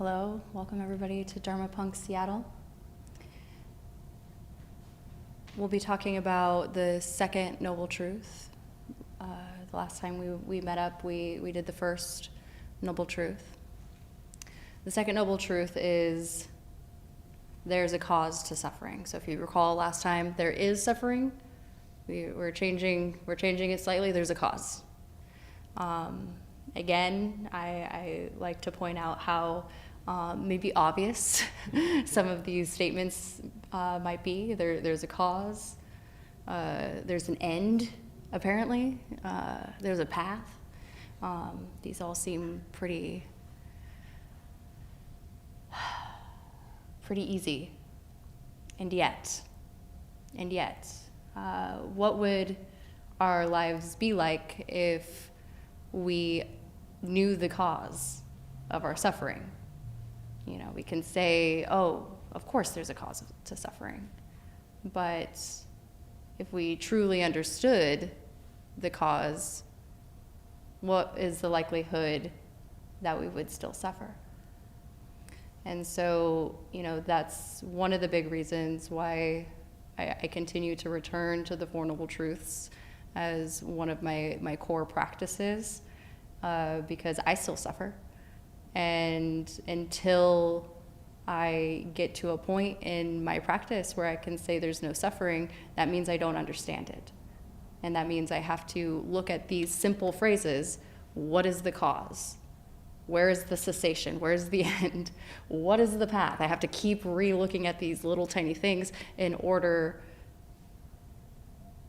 Hello, welcome everybody to Dharma Punx Seattle. We'll be talking about the second noble truth. The last time we met up, we did the first noble truth. The second noble truth is there's a cause to suffering. So if you recall last time, there is suffering. We're changing it slightly. There's a cause. Again, I like to point out how maybe obvious some of these statements might be. There's a cause. There's an end, apparently. There's a path. These all seem pretty easy. And yet, what would our lives be like if we knew the cause of our suffering? You know, we can say, oh, of course there's a cause to suffering. But if we truly understood the cause, what is the likelihood that we would still suffer? And so, you know, that's one of the big reasons why I continue to return to the Four Noble Truths as one of my core practices, because I still suffer. And until I get to a point in my practice where I can say there's no suffering, that means I don't understand it. And that means I have to look at these simple phrases. What is the cause? Where is the cessation? Where's the end? What is the path? I have to keep re-looking at these little tiny things in order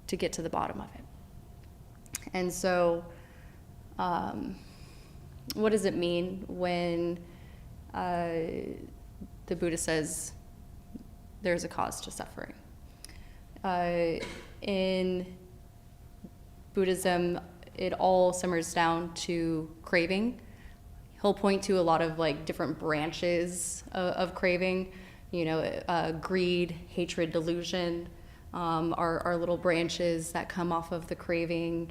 to get to the bottom of it. And so, what does it mean when the Buddha says there's a cause to suffering? In Buddhism, it all simmers down to craving. He'll point to a lot of like different branches of craving, you know, greed, hatred, delusion, are little branches that come off of the craving.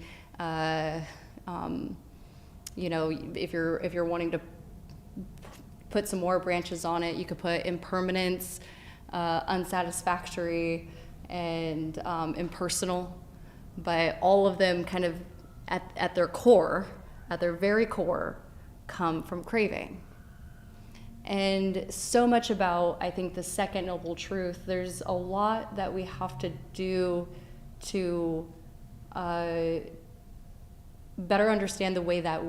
You know, if you're wanting to put some more branches on it, you could put impermanence, unsatisfactory, and impersonal. But all of them kind of at their core, at their very core, come from craving. And so much about, I think, the second noble truth, there's a lot that we have to do to better understand the way that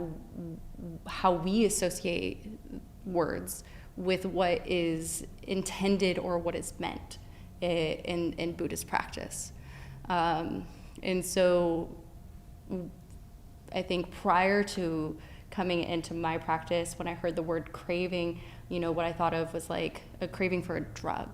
how we associate words with what is intended or what is meant in Buddhist practice. And so I think prior to coming into my practice, when I heard the word craving, you know, what I thought of was like a craving for a drug,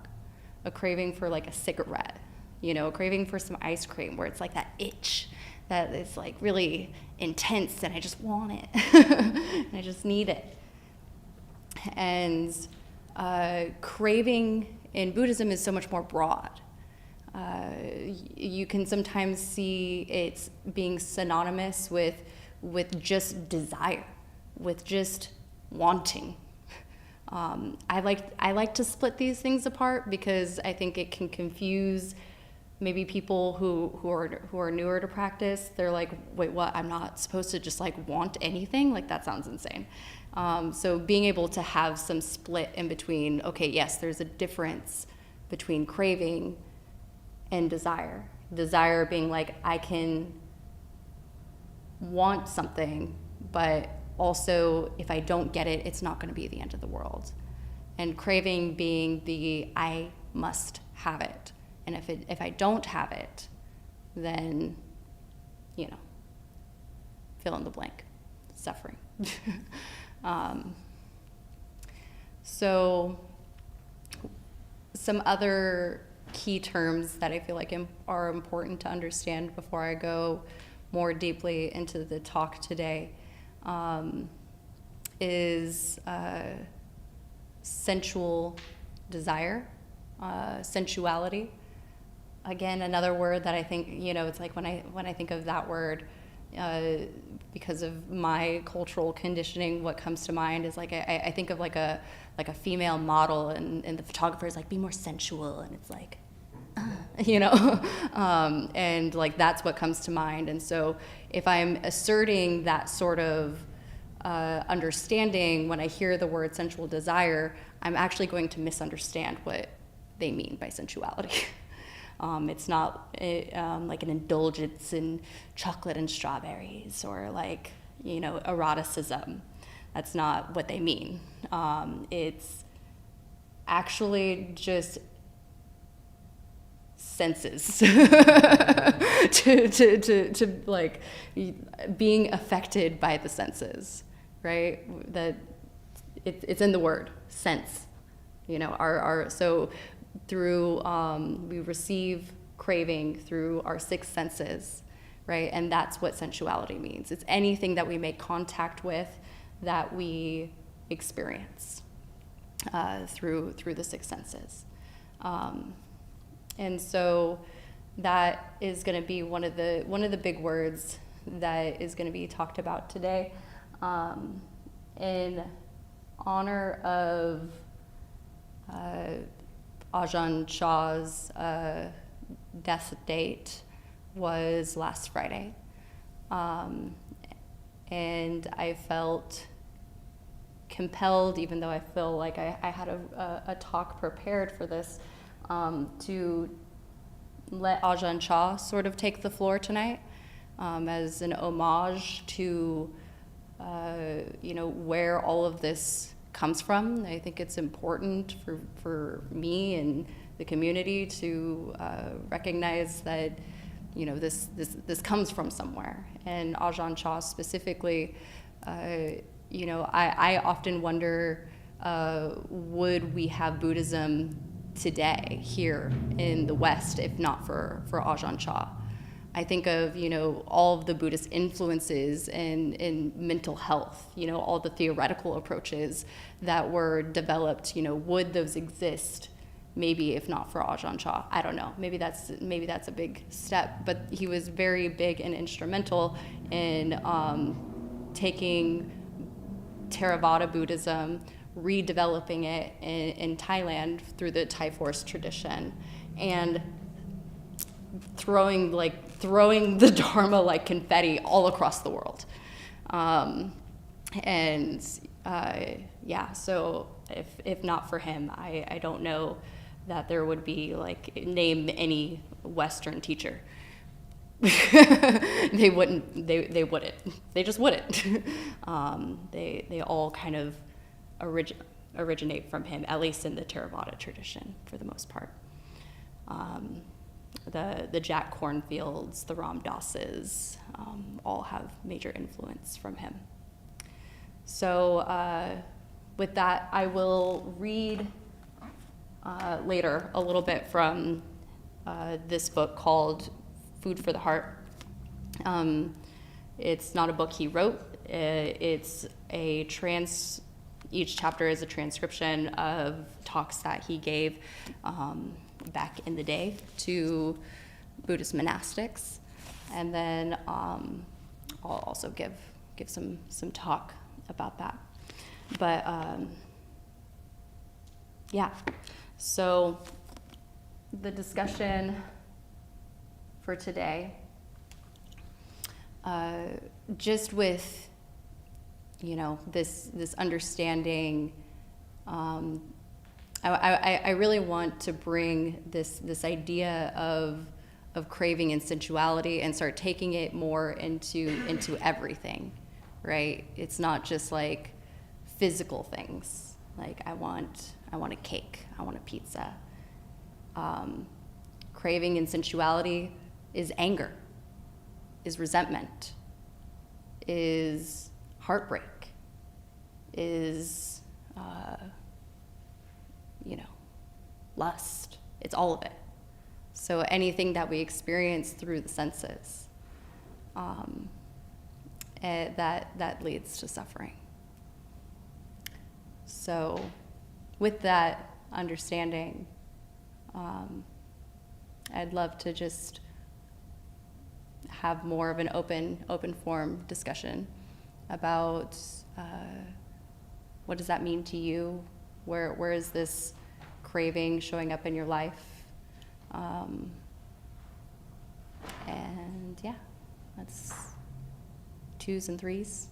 a craving for like a cigarette, you know, a craving for some ice cream where it's like that itch that is like really intense and I just want it and I just need it. And craving in Buddhism is so much more broad. You can sometimes see it's being synonymous with just desire, with just wanting. I like to split these things apart because I think it can confuse maybe people who are newer to practice. They're like, wait, what? I'm not supposed to just like want anything? Like that sounds insane. So being able to have some split in between, okay, yes, there's a difference between craving and desire. Desire being like, I can want something, but also if I don't get it, it's not going to be the end of the world. And craving being the I must have it. And if I don't have it, then, you know, fill in the blank, suffering. So some other key terms that I feel like are important to understand before I go more deeply into the talk today is sensual desire, sensuality. Again, another word that I think, you know, it's like when I think of that word, because of my cultural conditioning, what comes to mind is like I think of like a female model, and the photographer is like, be more sensual, and it's like, you know, and like that's what comes to mind. And so if I'm asserting that sort of understanding when I hear the word sensual desire, I'm actually going to misunderstand what they mean by sensuality. It's not like an indulgence in chocolate and strawberries, or like, you know, eroticism. That's not what they mean. It's actually just senses to like being affected by the senses, right? That it's in the word sense, you know, so through we receive craving through our six senses, right? And that's what sensuality means. It's anything that we make contact with that we experience through the six senses. And so that is going to be one of the big words that is going to be talked about today, in honor of Ajahn Chah's death date was last Friday. And I felt compelled, even though I feel like I had a talk prepared for this, to let Ajahn Chah sort of take the floor tonight, as an homage to you know, where all of this comes from. I think it's important for me and the community to recognize that, you know, this comes from somewhere. And Ajahn Chah specifically, you know, I often wonder, would we have Buddhism today here in the West if not for Ajahn Chah? I think of, you know, all of the Buddhist influences in mental health, you know, all the theoretical approaches that were developed, you know, would those exist maybe if not for Ajahn Chah? I don't know. Maybe that's a big step, but he was very big and instrumental in taking Theravada Buddhism, redeveloping it in Thailand through the Thai forest tradition, and throwing the Dharma like confetti all across the world. Yeah, so if not for him, I don't know that there would be, like, name any Western teacher. They wouldn't. They just wouldn't. They all kind of originate from him, at least in the Theravada tradition, for the most part. The Jack Kornfields, the Ram Dasses, all have major influence from him. So with that, I will read later a little bit from this book called Food for the Heart. It's not a book he wrote. It's each chapter is a transcription of talks that he gave back in the day to Buddhist monastics, and then I'll also give some talk about that. But yeah, so the discussion for today, just with, you know, this understanding, I really want to bring this idea of craving and sensuality and start taking it more into everything, right? It's not just like physical things. Like I want a cake, I want a pizza. Craving and sensuality is anger, is resentment, is heartbreak, is you know, lust. It's all of it. So anything that we experience through the senses, that leads to suffering. So with that understanding, I'd love to just have more of an open form discussion about what does that mean to you? Where is this craving showing up in your life? And yeah, that's 2s and 3s.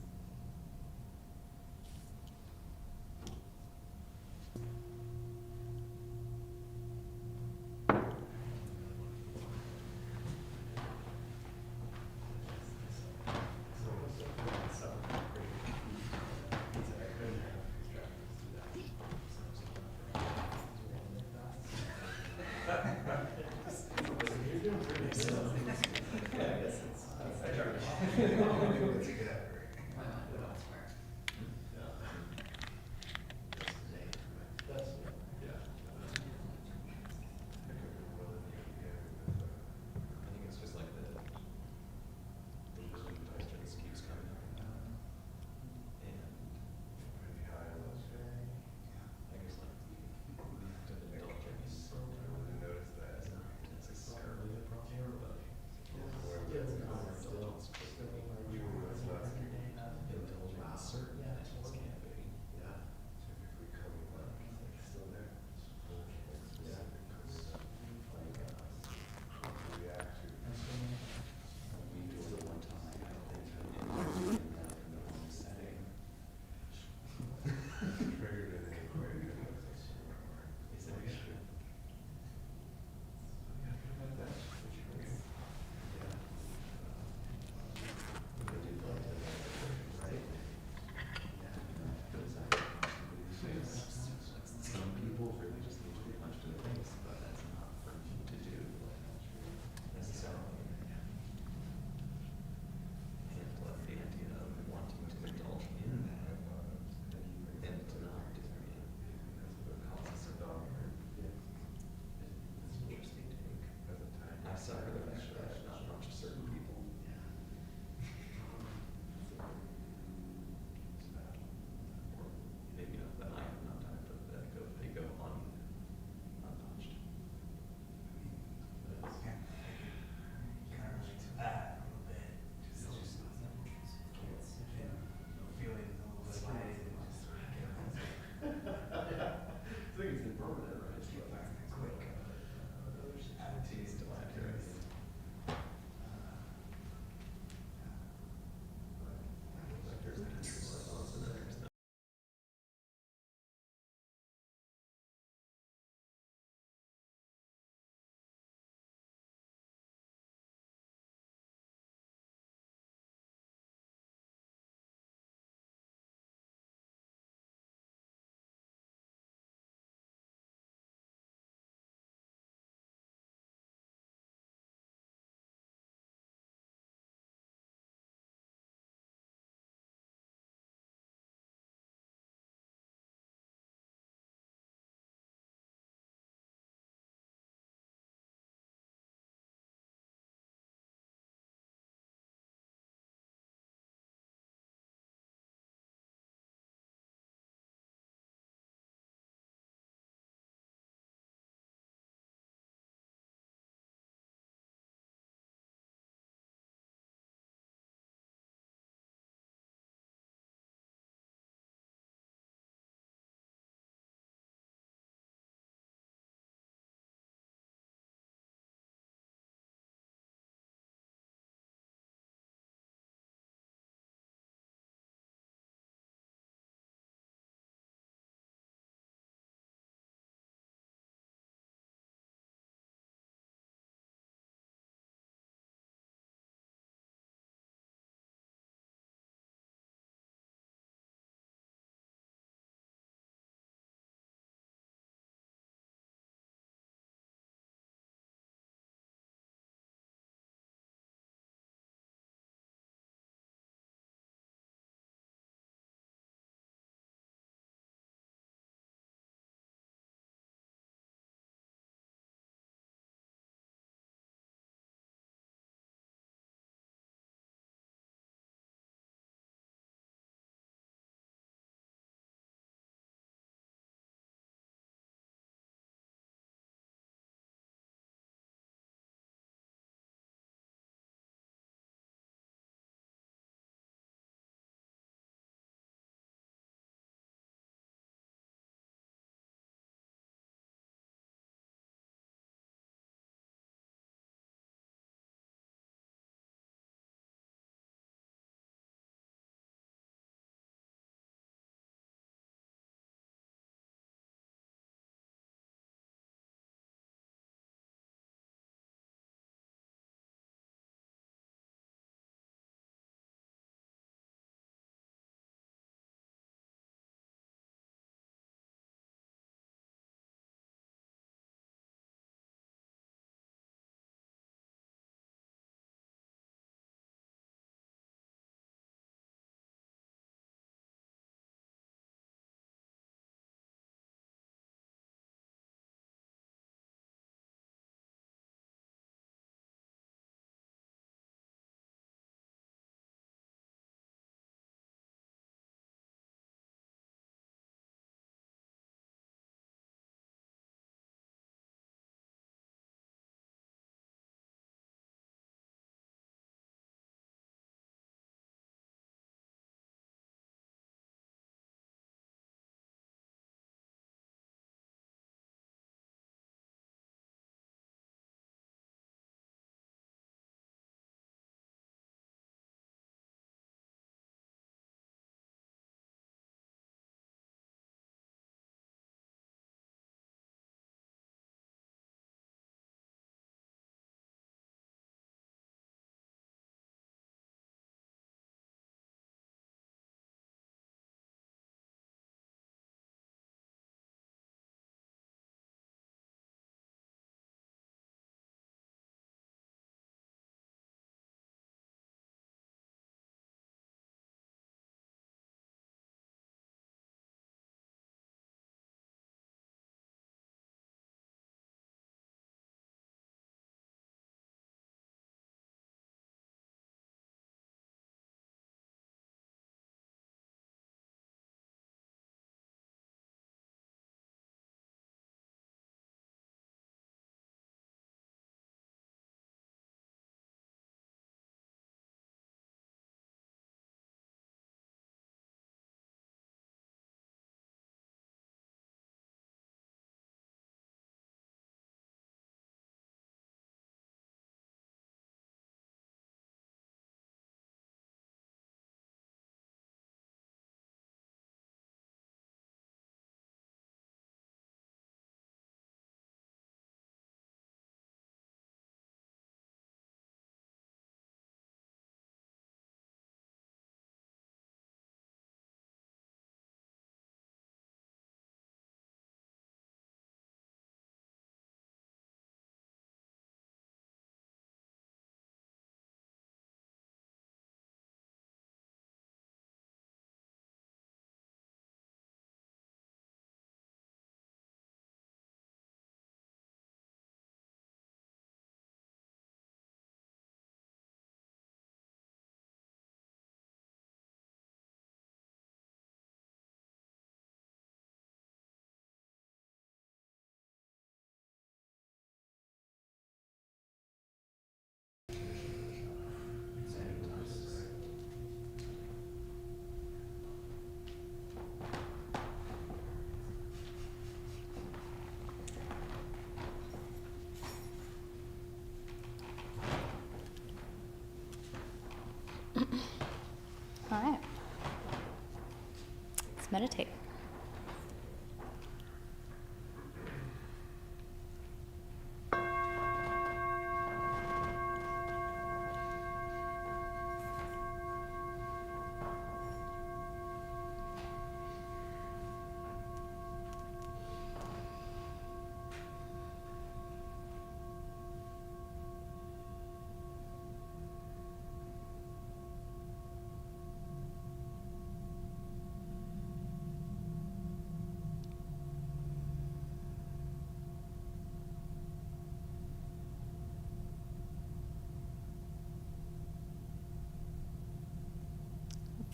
meditate.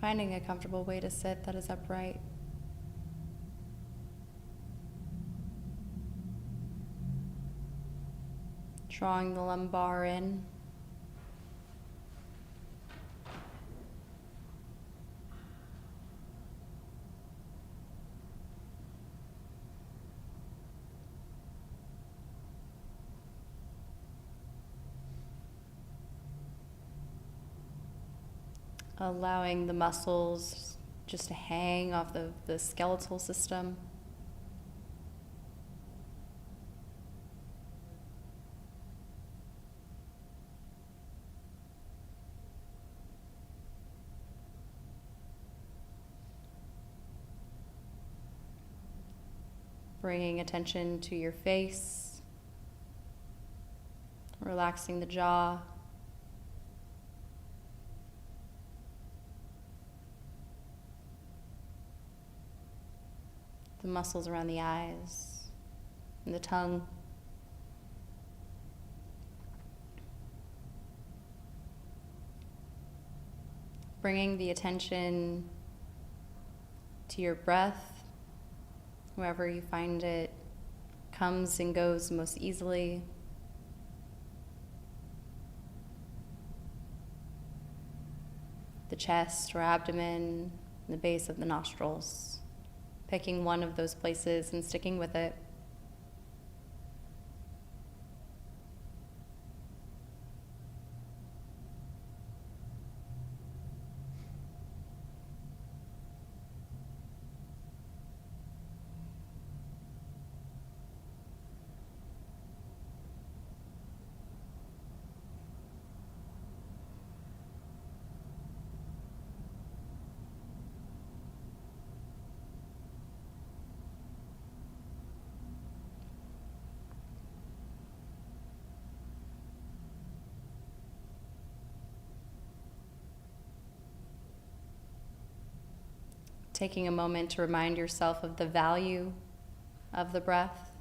Finding a comfortable way to sit that is upright. Drawing the lumbar in. Allowing the muscles just to hang off the skeletal system. Bringing attention to your face, relaxing the jaw. The muscles around the eyes and the tongue. Bringing the attention to your breath, wherever you find it comes and goes most easily. The chest or abdomen, the base of the nostrils. Picking one of those places and sticking with it. Taking a moment to remind yourself of the value of the breath.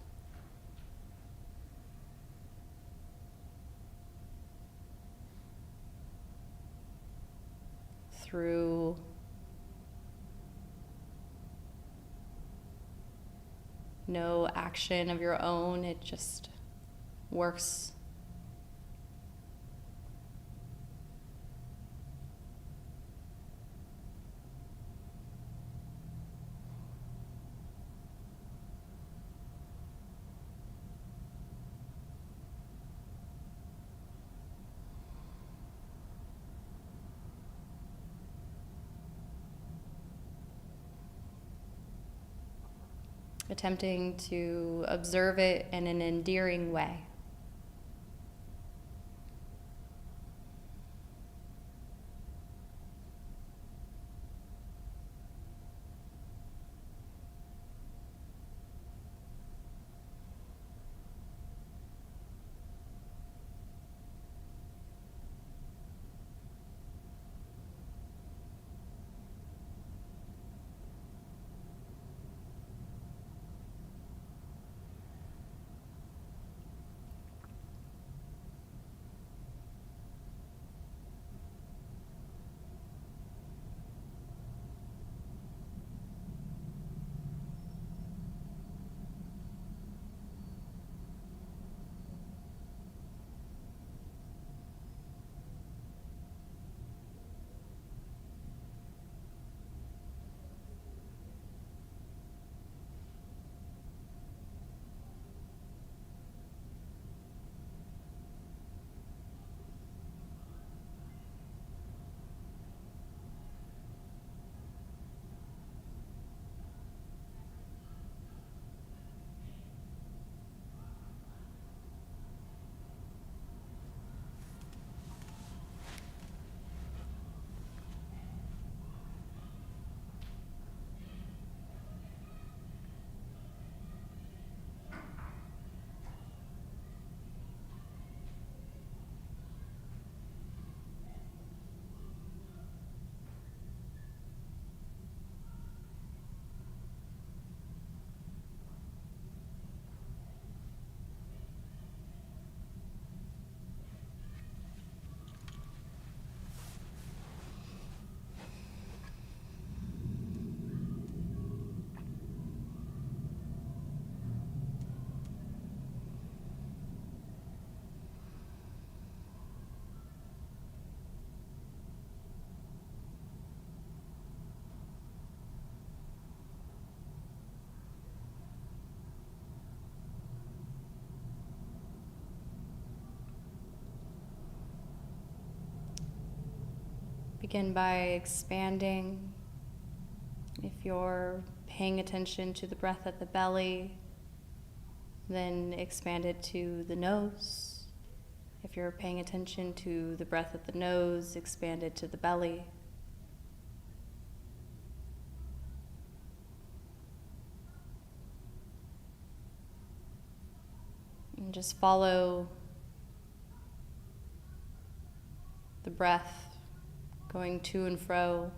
Through no action of your own, it just works. Attempting to observe it in an endearing way. Begin by expanding. If you're paying attention to the breath at the belly, then expand it to the nose. If you're paying attention to the breath at the nose, expand it to the belly. And just follow the breath going to and fro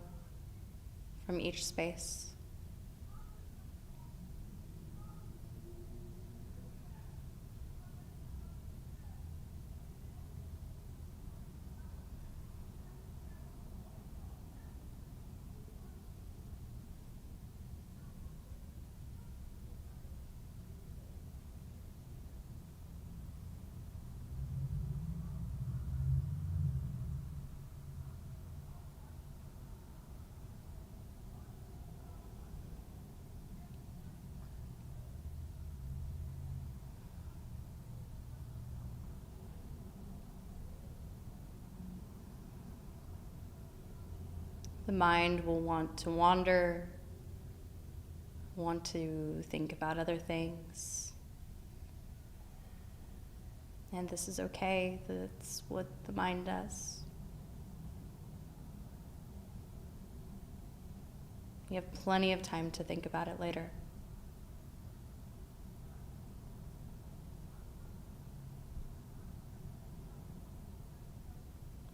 from each space. The mind will want to wander, want to think about other things. And this is okay, that's what the mind does. You have plenty of time to think about it later.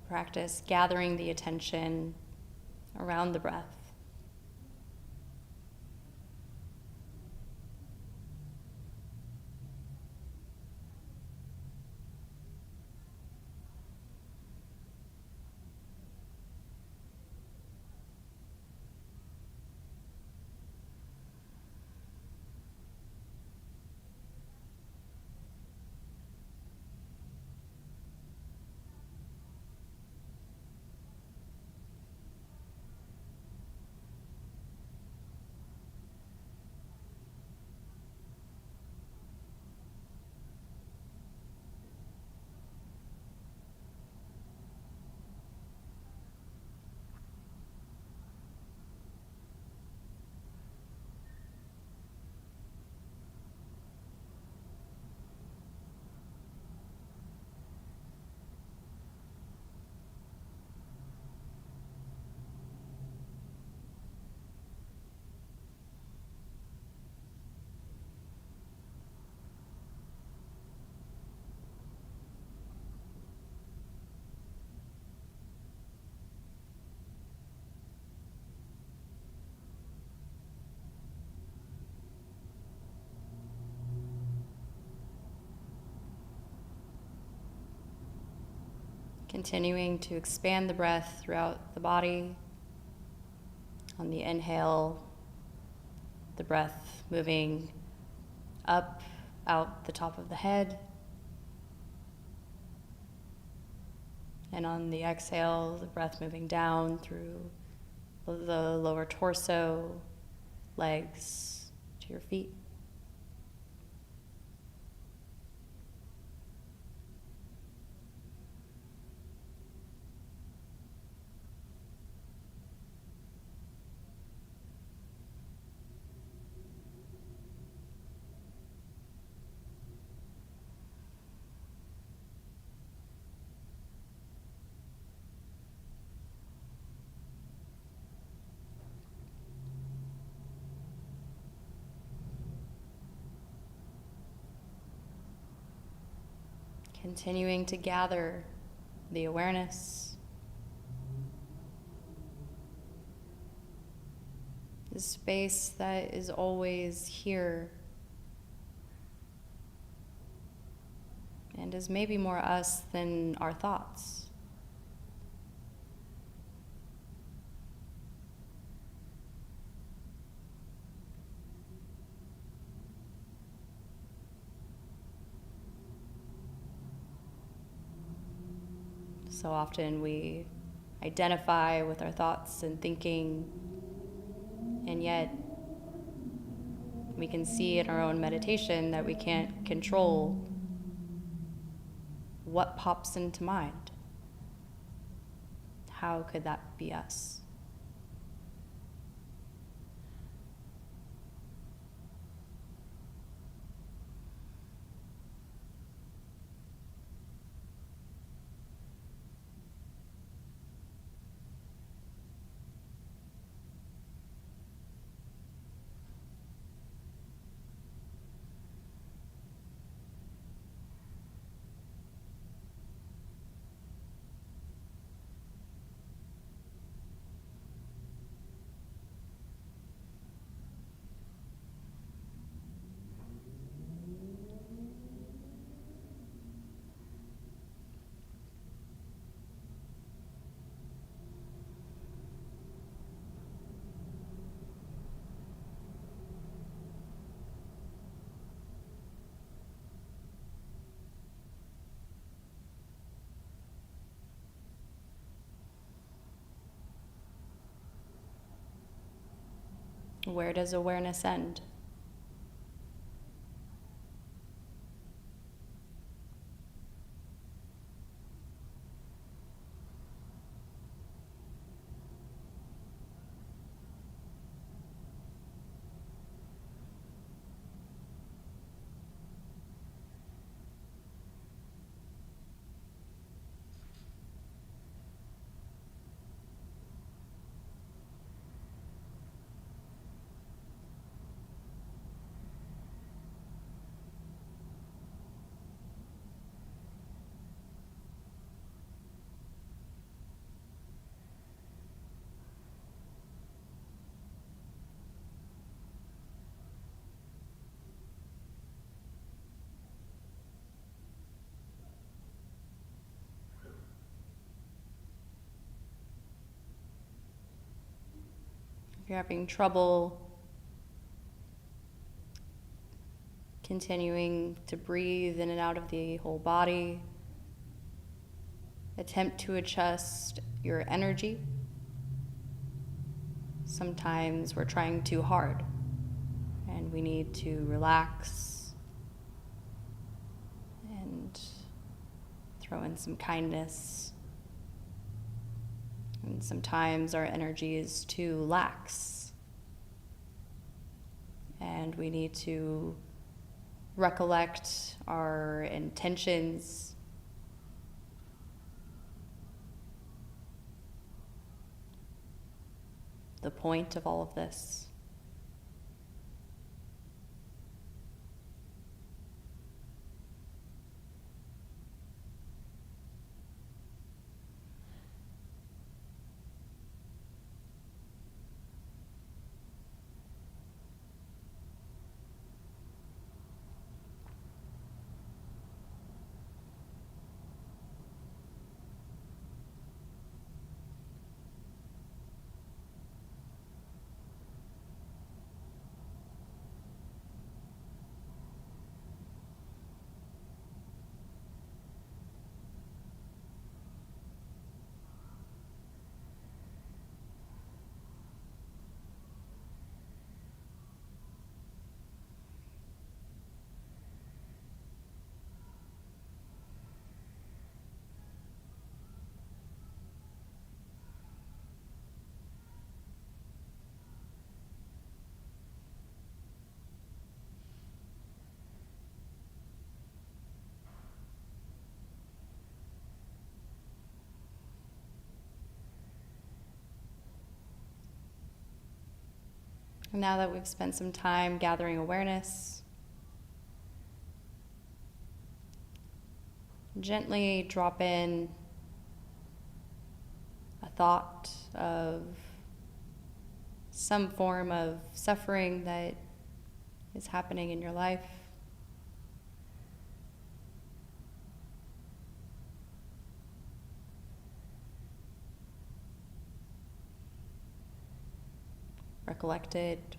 Practice gathering the attention around the breath. Continuing to expand the breath throughout the body. On the inhale, the breath moving up, out the top of the head. And on the exhale, the breath moving down through the lower torso, legs, to your feet. Continuing to gather the awareness, the space that is always here and is maybe more us than our thoughts. So often we identify with our thoughts and thinking, and yet we can see in our own meditation that we can't control what pops into mind. how could that be us? Where does awareness end? If you're having trouble continuing to breathe in and out of the whole body, attempt to adjust your energy. Sometimes we're trying too hard and we need to relax and throw in some kindness. And sometimes our energy is too lax and we need to recollect our intentions, the point of all of this. Now that we've spent some time gathering awareness, gently drop in a thought of some form of suffering that is happening in your life. Recollect it.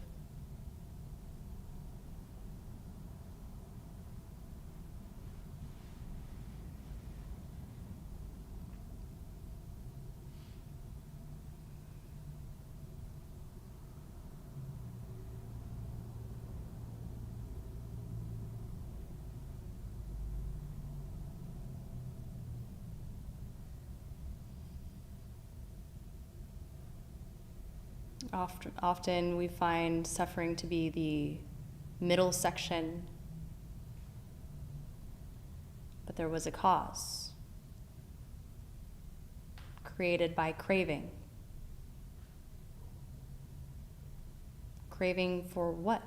Often we find suffering to be the middle section, but there was a cause created by craving. Craving for what?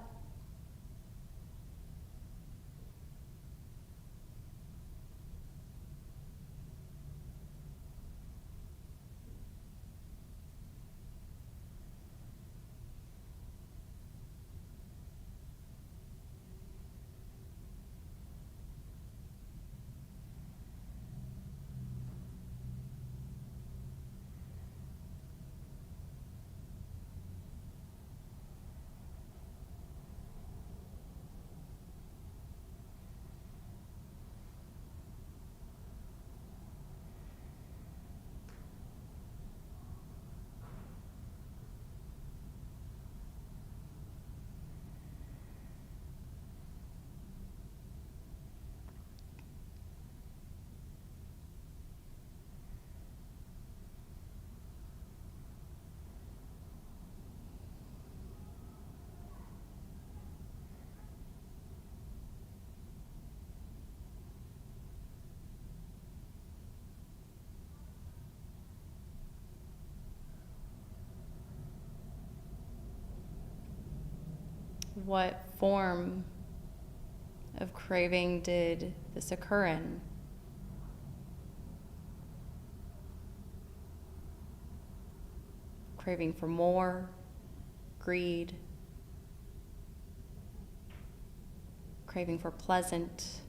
What form of craving did this occur in? Craving for more, greed, craving for pleasant,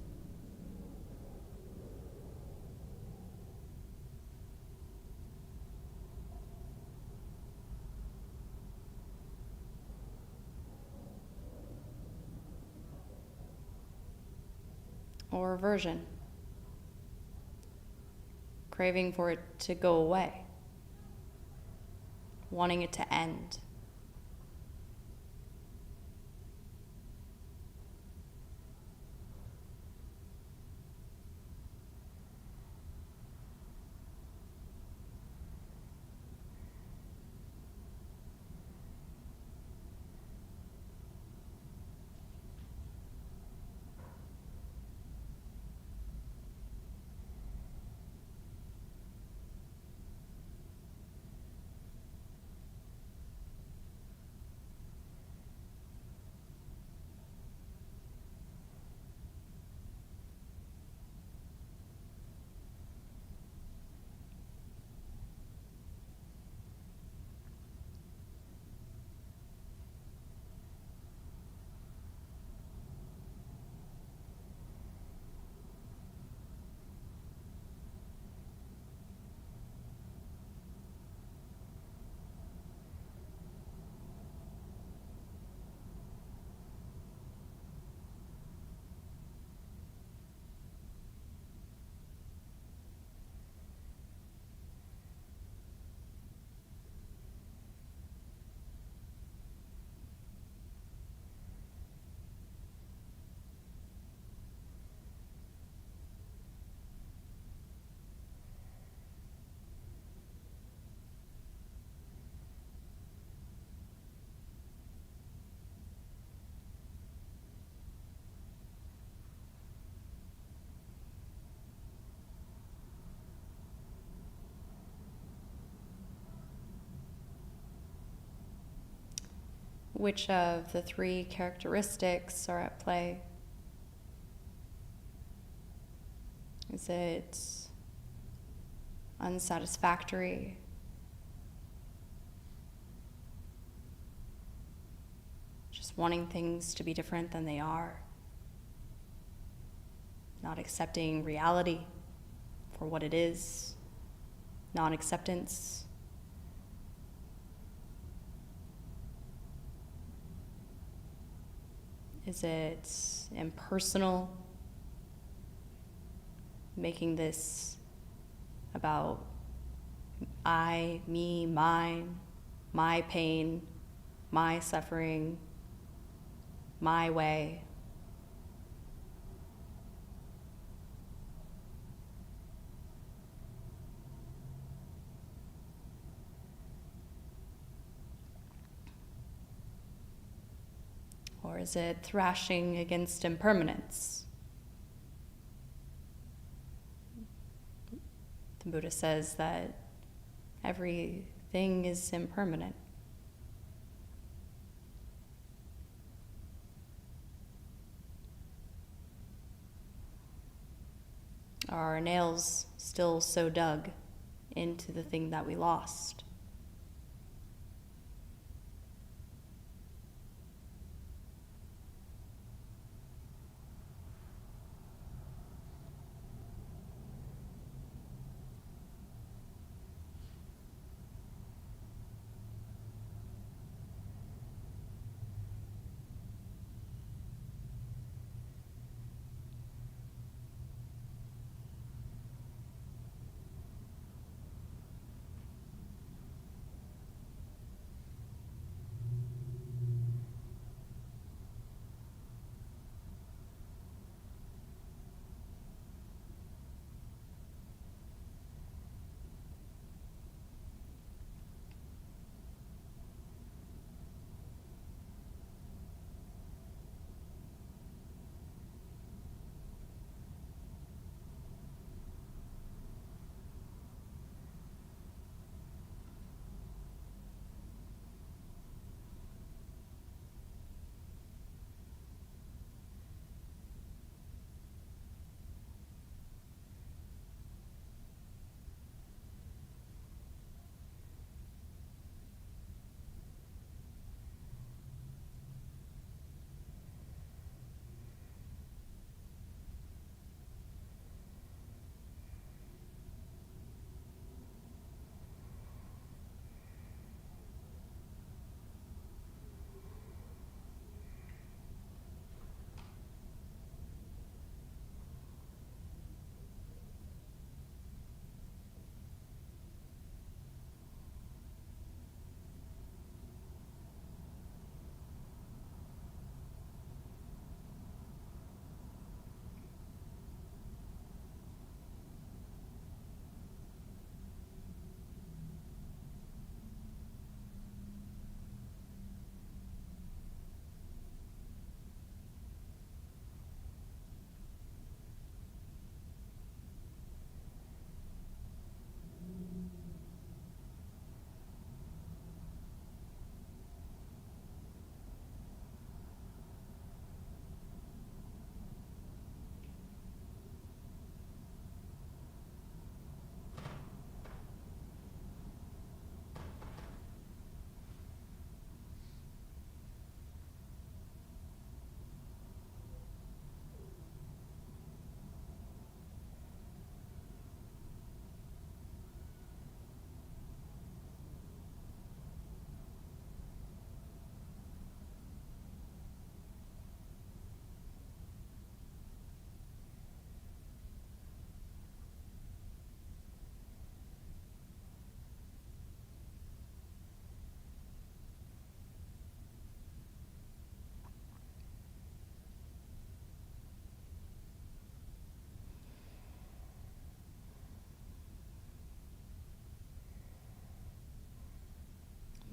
or aversion, craving for it to go away, wanting it to end. Which of the three characteristics are at play? Is it unsatisfactory? Just wanting things to be different than they are? Not accepting reality for what it is? Non-acceptance? Is it impersonal? Making this about I, me, mine, my pain, my suffering, my way. Or is it thrashing against impermanence? The Buddha says that everything is impermanent. Are our nails still so dug into the thing that we lost?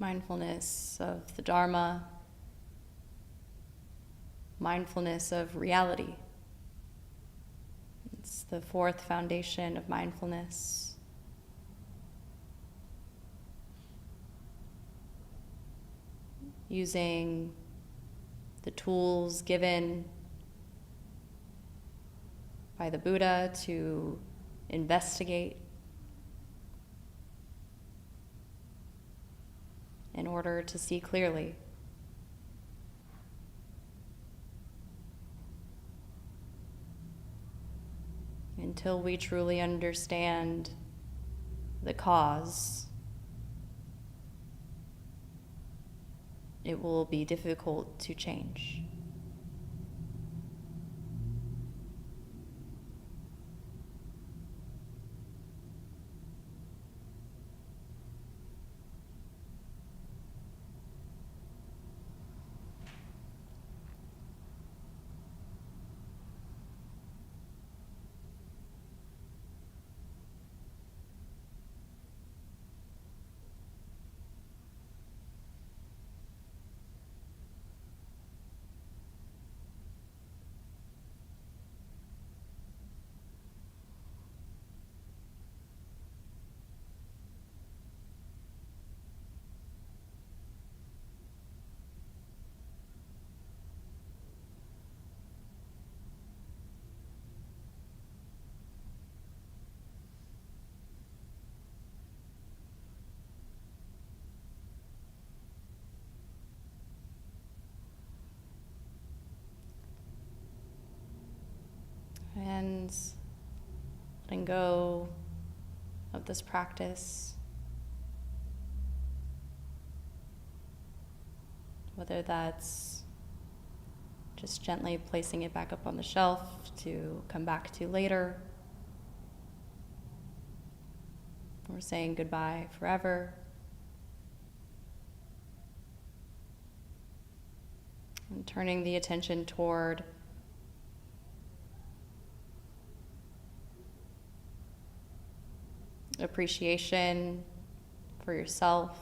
Mindfulness of the Dharma, mindfulness of reality. It's the fourth foundation of mindfulness. Using the tools given by the Buddha to investigate in order to see clearly. Until we truly understand the cause, it will be difficult to change. hands, letting go of this practice. Whether that's just gently placing it back up on the shelf to come back to later, or saying goodbye forever. And turning the attention toward appreciation for yourself.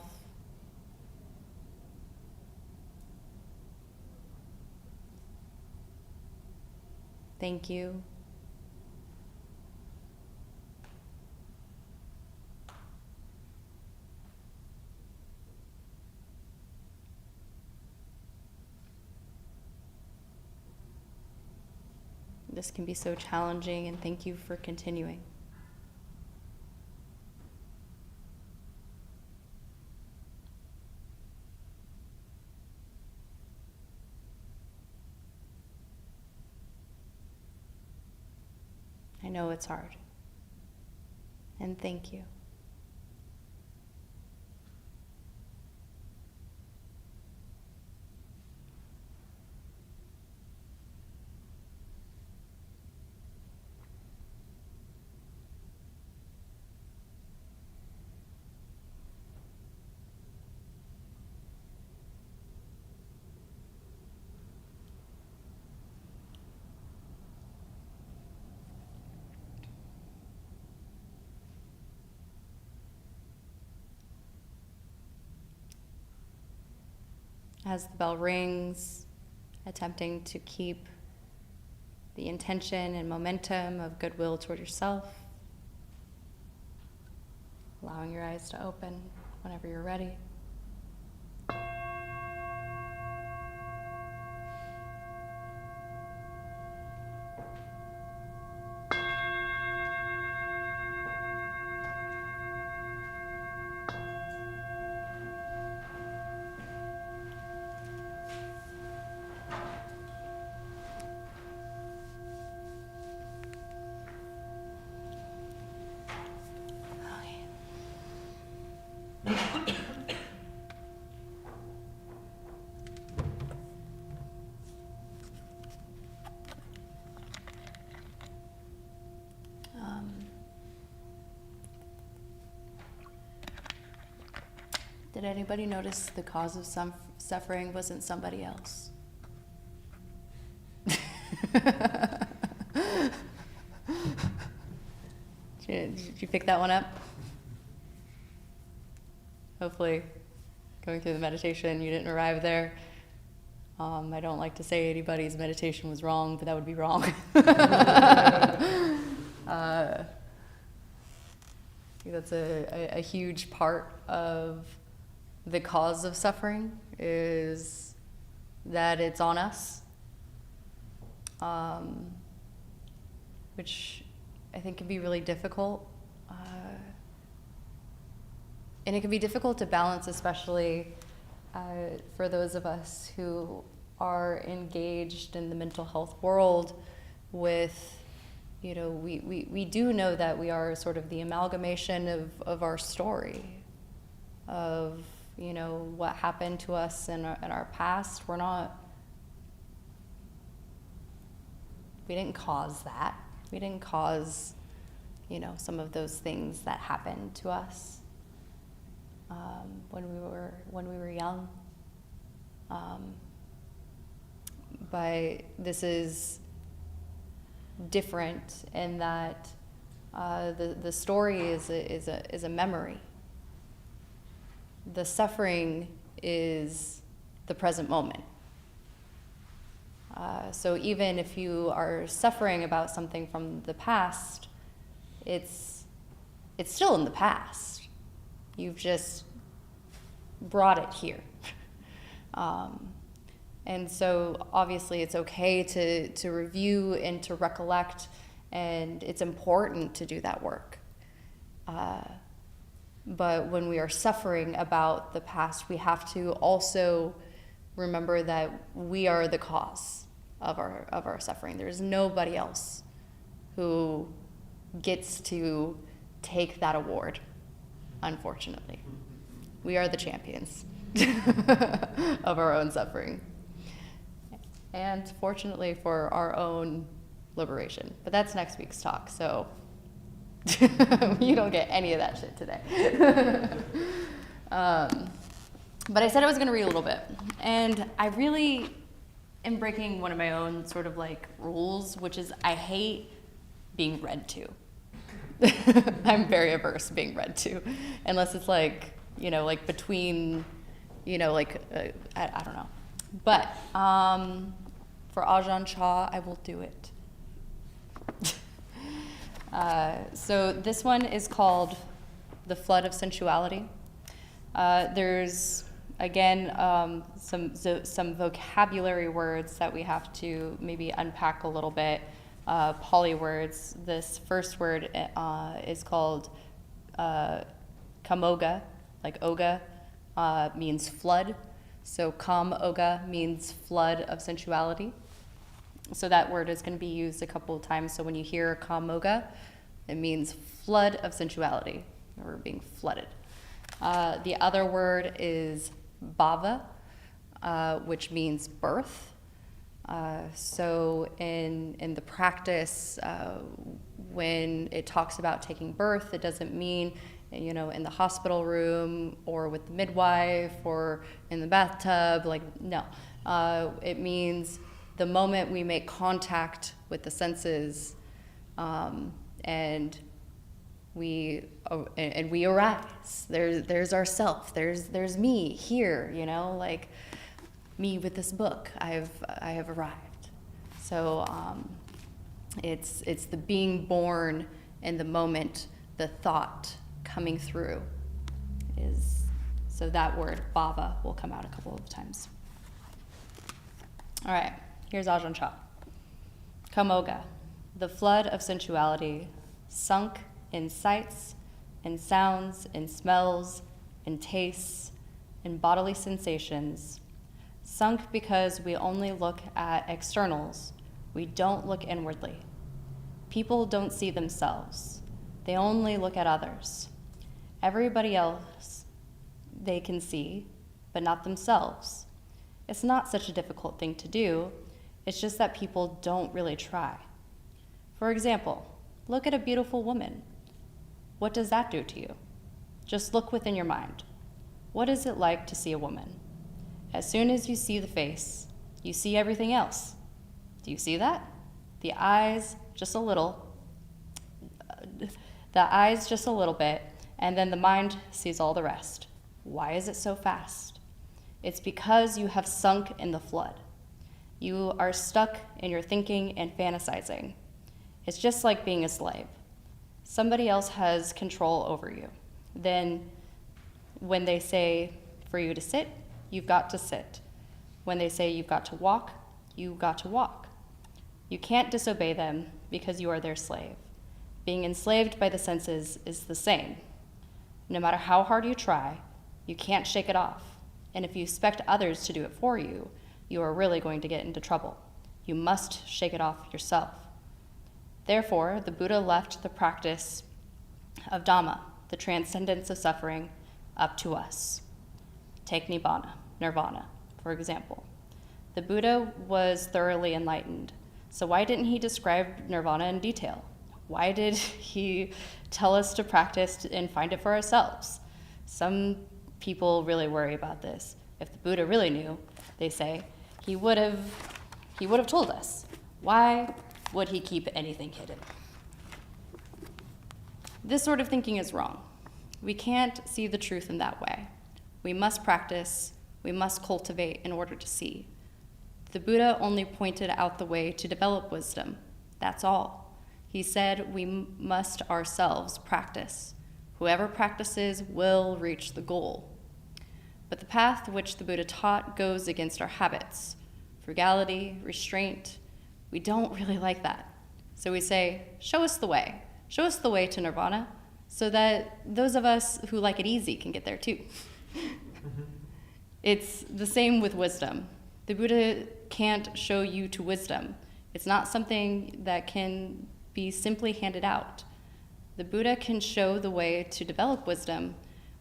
Thank you. This can be so challenging, and thank you for continuing. I know it's hard. And thank you. As the bell rings, attempting to keep the intention and momentum of goodwill toward yourself, allowing your eyes to open whenever you're ready. Did anybody notice the cause of some suffering wasn't somebody else? Did you pick that one up? Hopefully, going through the meditation, you didn't arrive there. I don't like to say anybody's meditation was wrong, but that would be wrong. I think that's a huge part of the cause of suffering, is that it's on us, which I think can be really difficult. And it can be difficult to balance, especially for those of us who are engaged in the mental health world with, you know, we do know that we are sort of the amalgamation of our story, of, you know, what happened to us in our past. We didn't cause that. We didn't cause, you know, some of those things that happened to us when we were young. But this is different in that the story is a memory. The suffering is the present moment. So even if you are suffering about something from the past, it's still in the past. You've just brought it here. And so obviously it's okay to review and to recollect, and it's important to do that work. But when we are suffering about the past, we have to also remember that we are the cause of our suffering. There's nobody else who gets to take that award, unfortunately. We are the champions of our own suffering. And fortunately for our own liberation. But that's next week's talk, so you don't get any of that shit today. But I said I was going to read a little bit. And I really am breaking one of my own sort of like rules, which is I hate being read to. I'm very averse to being read to, unless it's like, you know, like between, you know, like, I don't know. But for Ajahn Chah, I will do it. So this one is called The Flood of Sensuality. There's, again, some vocabulary words that we have to maybe unpack a little bit. Pali words. This first word is called kamoga, like oga, means flood. So kam oga means flood of sensuality. So that word is going to be used a couple of times. So when you hear kamoga, it means flood of sensuality, or being flooded. The other word is bhava, which means birth. So in the practice, when it talks about taking birth, it doesn't mean, you know, in the hospital room or with the midwife or in the bathtub. Like, no. It means the moment we make contact with the senses, and we arise. There's ourself. There's me here. You know, like me with this book. I have arrived. So it's the being born in the moment, the thought coming through is, so that word bhava will come out a couple of times. All right, here's Ajahn Chah. Kamoga, the flood of sensuality, sunk in sights, in sounds, in smells, in tastes, in bodily sensations, sunk because we only look at externals, we don't look inwardly. People don't see themselves, they only look at others. Everybody else they can see, but not themselves. It's not such a difficult thing to do, it's just that people don't really try. For example, look at a beautiful woman. What does that do to you? Just look within your mind. What is it like to see a woman? As soon as you see the face, you see everything else. Do you see that? The eyes, just a little bit, and then the mind sees all the rest. Why is it so fast? It's because you have sunk in the flood. You are stuck in your thinking and fantasizing. It's just like being a slave. Somebody else has control over you. Then when they say for you to sit, you've got to sit. When they say you've got to walk, you've got to walk. You can't disobey them because you are their slave. Being enslaved by the senses is the same. No matter how hard you try, you can't shake it off. And if you expect others to do it for you, you are really going to get into trouble. You must shake it off yourself. Therefore, the Buddha left the practice of Dhamma, the transcendence of suffering, up to us. Take Nibbana, nirvana, for example. The Buddha was thoroughly enlightened, so why didn't he describe nirvana in detail? Why did he tell us to practice and find it for ourselves? Some people really worry about this. If the Buddha really knew, they say, he would have told us. Why would he keep anything hidden? This sort of thinking is wrong. We can't see the truth in that way. We must practice, we must cultivate in order to see. The Buddha only pointed out the way to develop wisdom. That's all. He said we must ourselves practice. Whoever practices will reach the goal. But the path which the Buddha taught goes against our habits. Frugality, restraint, we don't really like that. So we say, show us the way. Show us the way to nirvana so that those of us who like it easy can get there too. It's the same with wisdom. The Buddha can't show you to wisdom. It's not something that can be simply handed out. The Buddha can show the way to develop wisdom,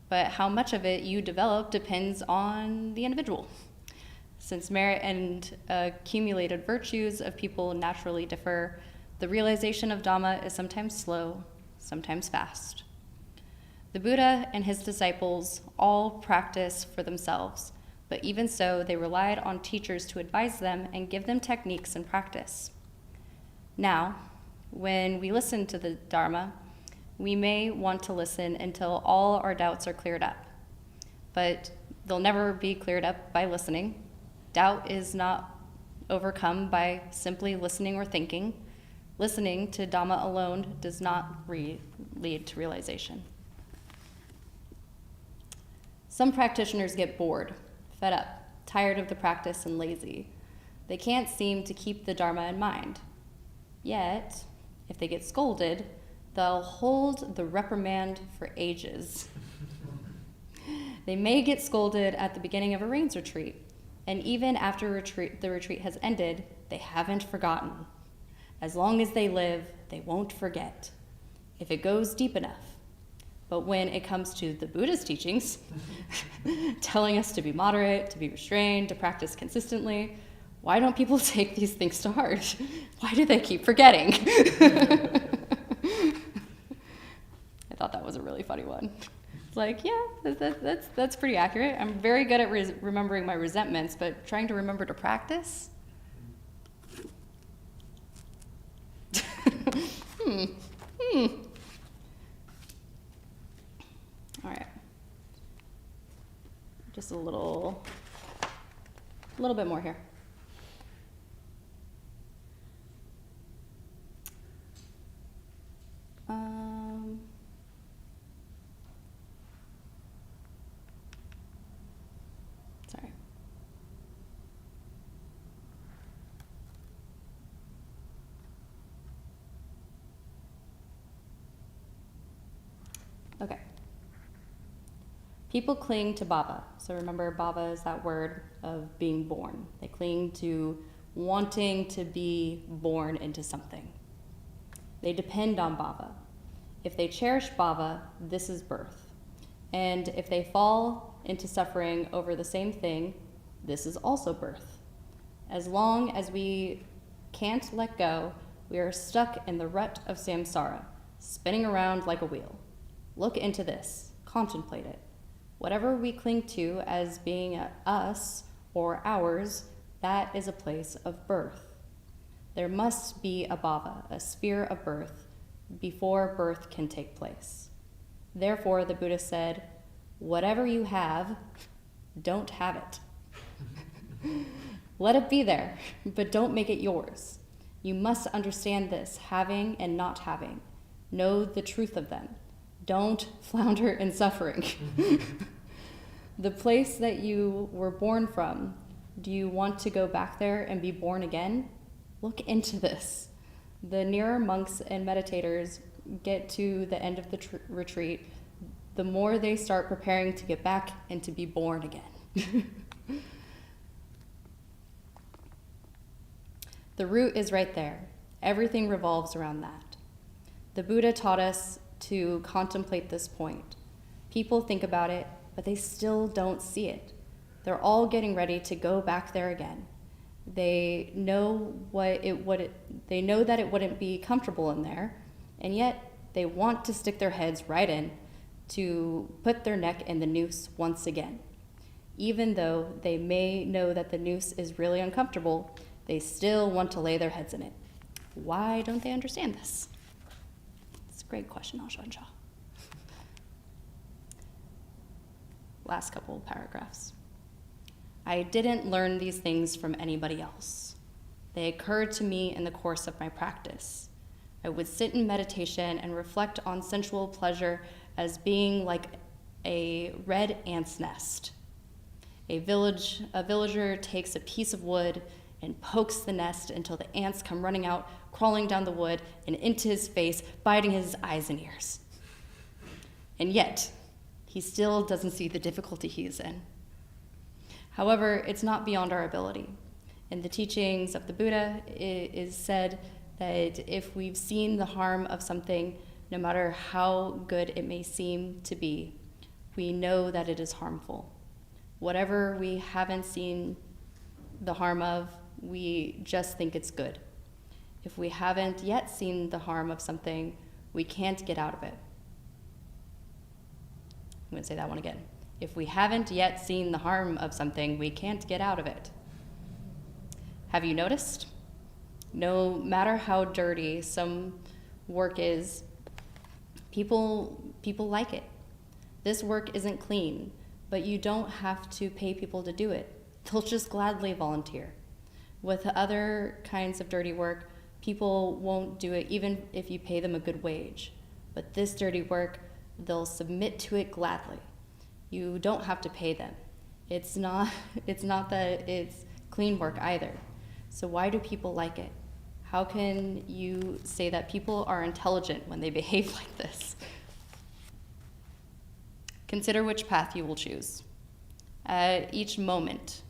but how much of it you develop depends on the individual. Since merit and accumulated virtues of people naturally differ, the realization of Dhamma is sometimes slow, sometimes fast. The Buddha and his disciples all practice for themselves, but even so, they relied on teachers to advise them and give them techniques and practice. Now, when we listen to the Dharma, we may want to listen until all our doubts are cleared up, but they'll never be cleared up by listening. Doubt is not overcome by simply listening or thinking. Listening to Dhamma alone does not lead to realization. Some practitioners get bored, fed up, tired of the practice, and lazy. They can't seem to keep the Dharma in mind. Yet, if they get scolded, they'll hold the reprimand for ages. They may get scolded at the beginning of a rains retreat, and even after the retreat has ended, they haven't forgotten. As long as they live, they won't forget, if it goes deep enough. But when it comes to the Buddha's teachings, telling us to be moderate, to be restrained, to practice consistently, why don't people take these things to heart? Why do they keep forgetting? I thought that was a really funny one. It's like, yeah, that's pretty accurate. I'm very good at remembering my resentments, but trying to remember to practice? All right. Just a little bit more here. Sorry. Okay. People cling to bhava. So remember, bhava is that word of being born. They cling to wanting to be born into something. They depend on bhava. If they cherish bhava, this is birth. And if they fall into suffering over the same thing, this is also birth. As long as we can't let go, we are stuck in the rut of samsara, spinning around like a wheel. Look into this, contemplate it. Whatever we cling to as being us or ours, that is a place of birth. There must be a bhava, a sphere of birth, before birth can take place. Therefore, the Buddha said, whatever you have, don't have it. Let it be there, but don't make it yours. You must understand this, having and not having. Know the truth of them. Don't flounder in suffering. The place that you were born from, do you want to go back there and be born again? Look into this. The nearer monks and meditators get to the end of the retreat, the more they start preparing to get back and to be born again. The root is right there. Everything revolves around that. The Buddha taught us to contemplate this point. People think about it, but they still don't see it. They're all getting ready to go back there again. They know that it wouldn't be comfortable in there, and yet they want to stick their heads right in to put their neck in the noose once again. Even though they may know that the noose is really uncomfortable, they still want to lay their heads in it. Why don't they understand this? It's a great question, Ajahn Chah. Last couple of paragraphs. I didn't learn these things from anybody else. They occurred to me in the course of my practice. I would sit in meditation and reflect on sensual pleasure as being like a red ant's nest. A villager takes a piece of wood and pokes the nest until the ants come running out, crawling down the wood and into his face, biting his eyes and ears. And yet, he still doesn't see the difficulty he is in. However, it's not beyond our ability. In the teachings of the Buddha, it is said that if we've seen the harm of something, no matter how good it may seem to be, we know that it is harmful. Whatever we haven't seen the harm of, we just think it's good. If we haven't yet seen the harm of something, we can't get out of it. I'm going to say that one again. If we haven't yet seen the harm of something, we can't get out of it. Have you noticed? No matter how dirty some work is, people like it. This work isn't clean, but you don't have to pay people to do it. They'll just gladly volunteer. With other kinds of dirty work, people won't do it even if you pay them a good wage. But this dirty work, they'll submit to it gladly. You don't have to pay them. It's not that it's clean work either. So why do people like it? How can you say that people are intelligent when they behave like this? Consider which path you will choose. At each moment,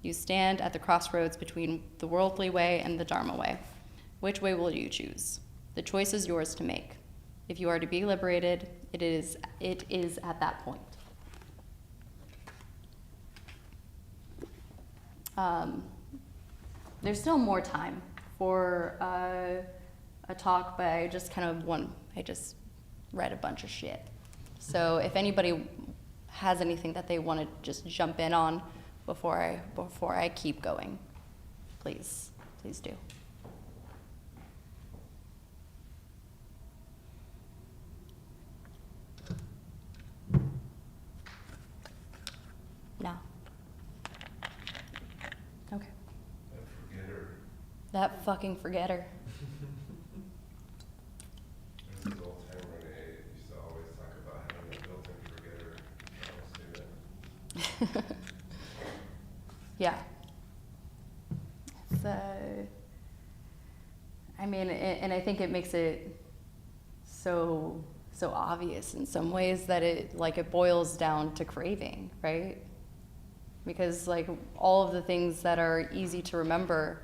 you stand at the crossroads between the worldly way and the Dharma way. Which way will you choose? The choice is yours to make. If you are to be liberated, it is at that point. There's still more time for a talk, but I just read a bunch of shit. So if anybody has anything that they want to just jump in on before I keep going, please do. No. Okay. That fucking forgetter. This old time Renee used to always talk about having a built-in forgetter. Yeah. It's, I mean, and I think it makes it so obvious in some ways that it boils down to craving, right? Because all of the things that are easy to remember,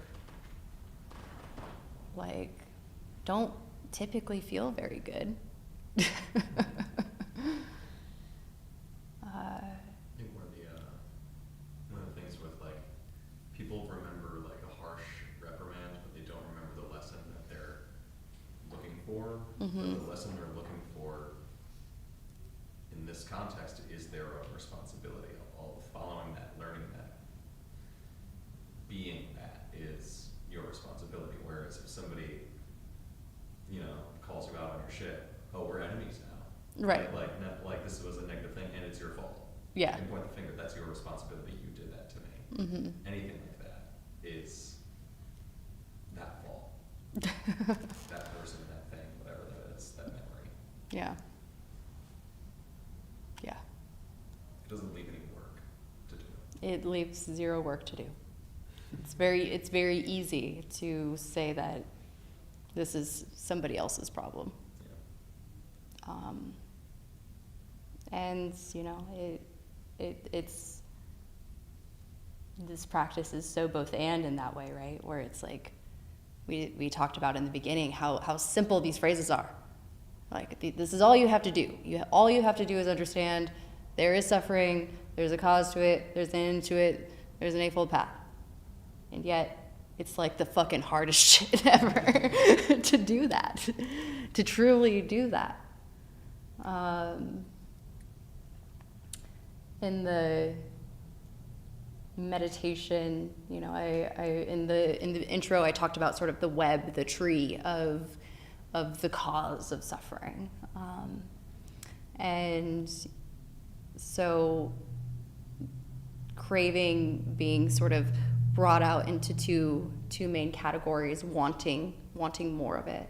don't typically feel very good. I think one of the things with people remember a harsh reprimand, but they don't remember the lesson that they're looking for. Mm-hmm. But the lesson they're looking for in this context is their own responsibility. All following that, learning that, being that is your responsibility. Whereas if somebody, calls you out on your shit, oh, we're enemies now. Right. This was a negative thing and it's your fault. Yeah. You can point the finger, that's your responsibility, you did that to me. Mm-hmm. Anything like that is that fault. That person, that thing, whatever that is, that memory. Yeah. Yeah. It doesn't leave any work to do. It leaves zero work to do. It's very easy to say that this is somebody else's problem. Yeah. And it's this practice is so both and in that way, right? Where it's we talked about in the beginning how simple these phrases are. This is all you have to do. All you have to do is understand there is suffering, there's a cause to it, there's an end to it, there's an eightfold path. And yet, it's the fucking hardest shit ever to do that, to truly do that. In the meditation, I in the intro, I talked about sort of the web, the tree of the cause of suffering, and so craving being sort of brought out into two main categories: wanting more of it,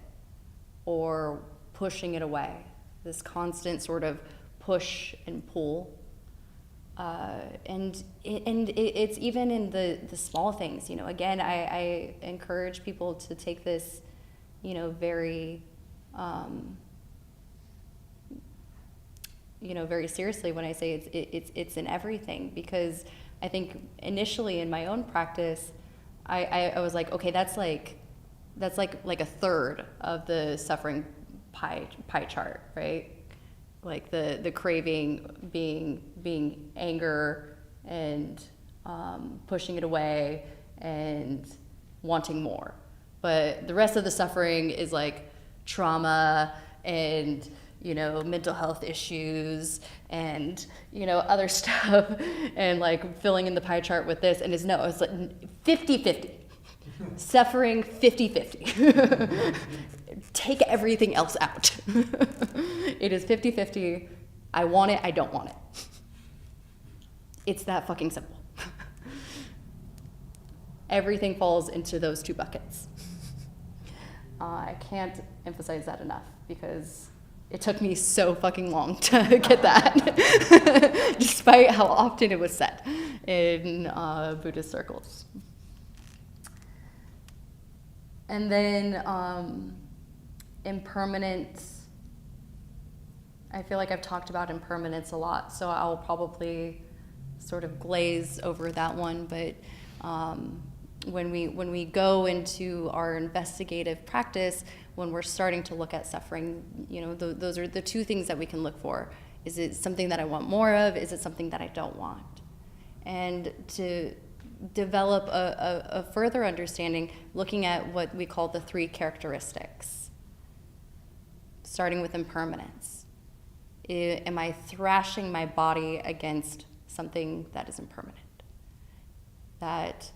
or pushing it away. This constant sort of push and pull, and it's even in the small things. Again, I encourage people to take this, very, very seriously when I say it's in everything, because I think initially in my own practice, I was like, okay, that's like a third of the suffering pie chart, right? Like the craving being anger and pushing it away and wanting more. But the rest of the suffering is like trauma and, you know, mental health issues and, you know, other stuff, and like filling in the pie chart with this. And it's like 50-50. Suffering 50-50. Take everything else out. It is 50-50. I want it, I don't want it. It's that fucking simple. Everything falls into those two buckets. I can't emphasize that enough because it took me so fucking long to get that, despite how often it was said in Buddhist circles. And then impermanence. I feel like I've talked about impermanence a lot, so I'll probably sort of glaze over that one. But when we go into our investigative practice, when we're starting to look at suffering, you know, those are the two things that we can look for. Is it something that I want more of? Is it something that I don't want? And to develop a further understanding, looking at what we call the three characteristics, starting with impermanence. Am I thrashing my body against something that is impermanent? That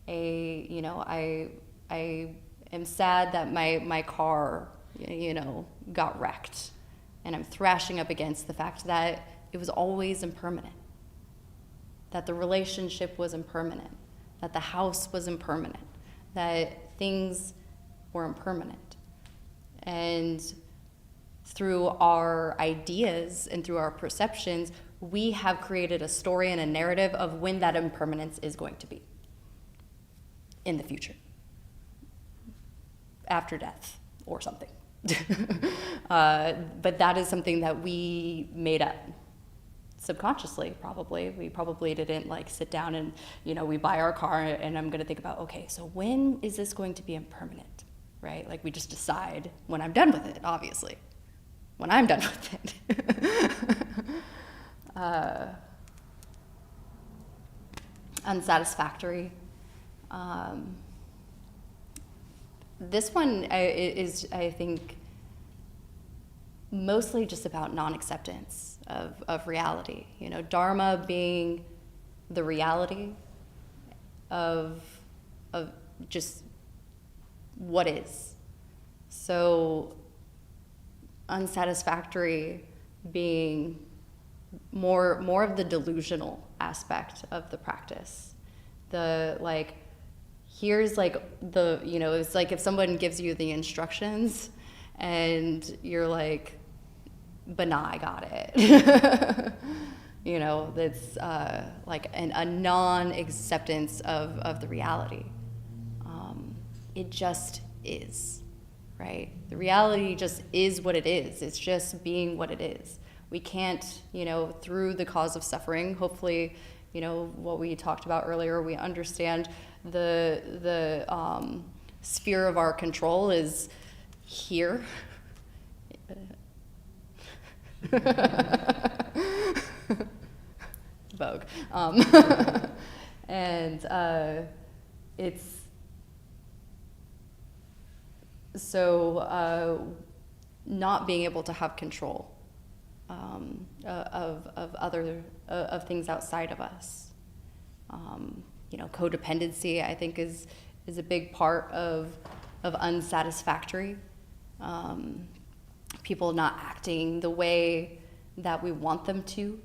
I am sad that my car, you know, got wrecked, and I'm thrashing up against the fact that it was always impermanent, that the relationship was impermanent, that the house was impermanent, that things were impermanent. And through our ideas and through our perceptions, we have created a story and a narrative of when that impermanence is going to be in the future, after death or something. But that is something that we made up subconsciously, probably. We probably didn't like sit down and, you know, we buy our car and I'm going to think about, okay, so when is this going to be impermanent, right? Like we just decide when I'm done with it, obviously. When I'm done with it. Unsatisfactory. This one is, I think, mostly just about non-acceptance of reality. You know, Dharma being the reality of just what is. So unsatisfactory being more of the delusional aspect of the practice. The like, here's like the, you know, it's like if someone gives you the instructions and you're like, but nah, I got it. You know, that's like a non-acceptance of the reality. It just is, right? The reality just is what it is. It's just being what it is. We can't, you know, through the cause of suffering, hopefully, you know, what we talked about earlier, we understand the sphere of our control is here. Vogue. And it's so not being able to have control of things outside of us. You know, codependency, I think, is a big part of unsatisfactory. People not acting the way that we want them to,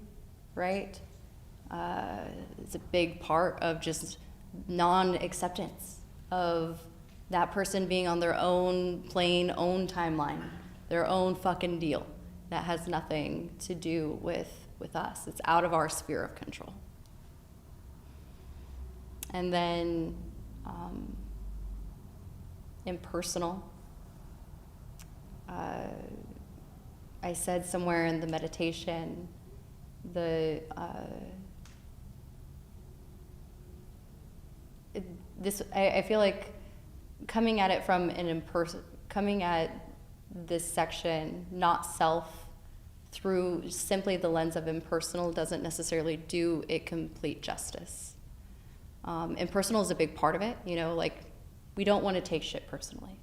right? It's a big part of just non-acceptance of that person being on their own plane, own timeline, their own fucking deal that has nothing to do with us. It's out of our sphere of control. And then impersonal. I said somewhere in the meditation, I feel like coming at it from coming at this section, not self, through simply the lens of impersonal doesn't necessarily do it complete justice. Impersonal is a big part of it, you know, like we don't want to take shit personally.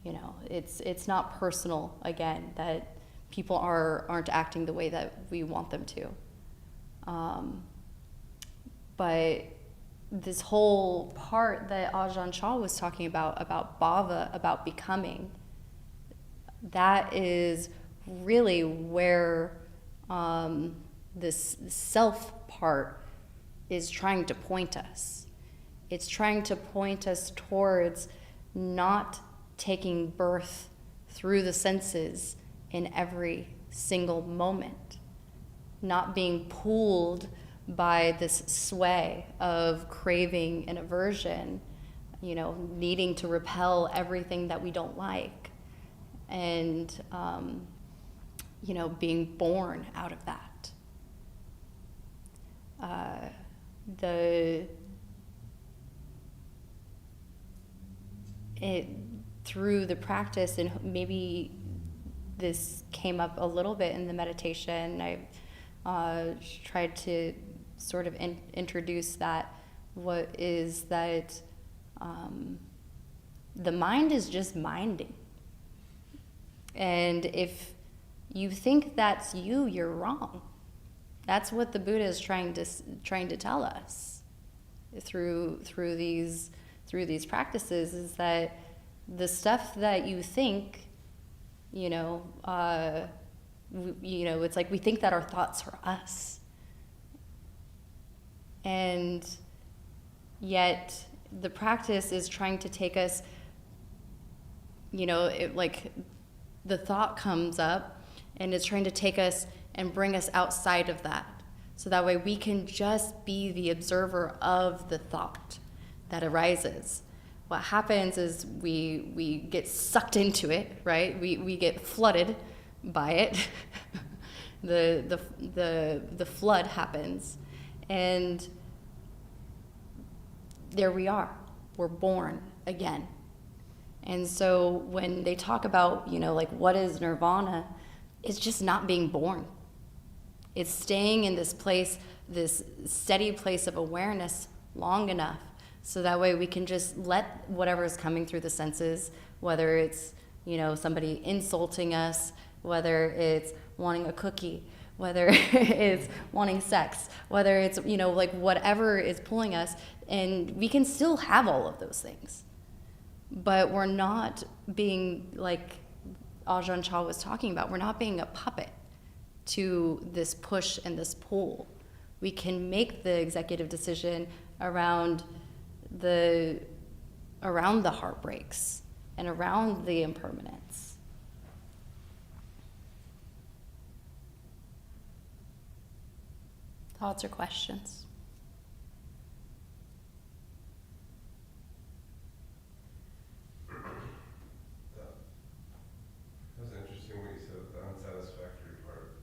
You know, it's not personal, again, that people aren't acting the way that we want them to. But this whole part that Ajahn Chah was talking about bhava, about becoming, that is really where this self part is trying to point us. It's trying to point us towards not taking birth through the senses in every single moment, not being pulled by this sway of craving and aversion, you know, needing to repel everything that we don't like, and you know, being born out of that. Through the practice, and maybe this came up a little bit in the meditation, I tried to sort of introduce that, what is that the mind is just minding. And if you think that's you, you're wrong. That's what the Buddha is trying to tell us through these practices, is that the stuff that you think, you know, it's like we think that our thoughts are us, and yet the practice is trying to take us, you know, like the thought comes up and it's trying to take us and bring us outside of that, so that way we can just be the observer of the thought that arises. What happens is we get sucked into it, right? We get flooded by it. the flood happens, and there we are. We're born again. And so when they talk about, you know, like what is nirvana, it's just not being born. It's staying in this place, this steady place of awareness long enough, so that way we can just let whatever is coming through the senses, whether it's, you know, somebody insulting us, whether it's wanting a cookie, whether it's wanting sex, whether it's, you know, like whatever is pulling us, and we can still have all of those things. But we're not being, like Ajahn Chah was talking about, we're not being a puppet to this push and this pull. We can make the executive decision around the heartbreaks and around the impermanence. Thoughts or questions? That was interesting what you said, the unsatisfactory part.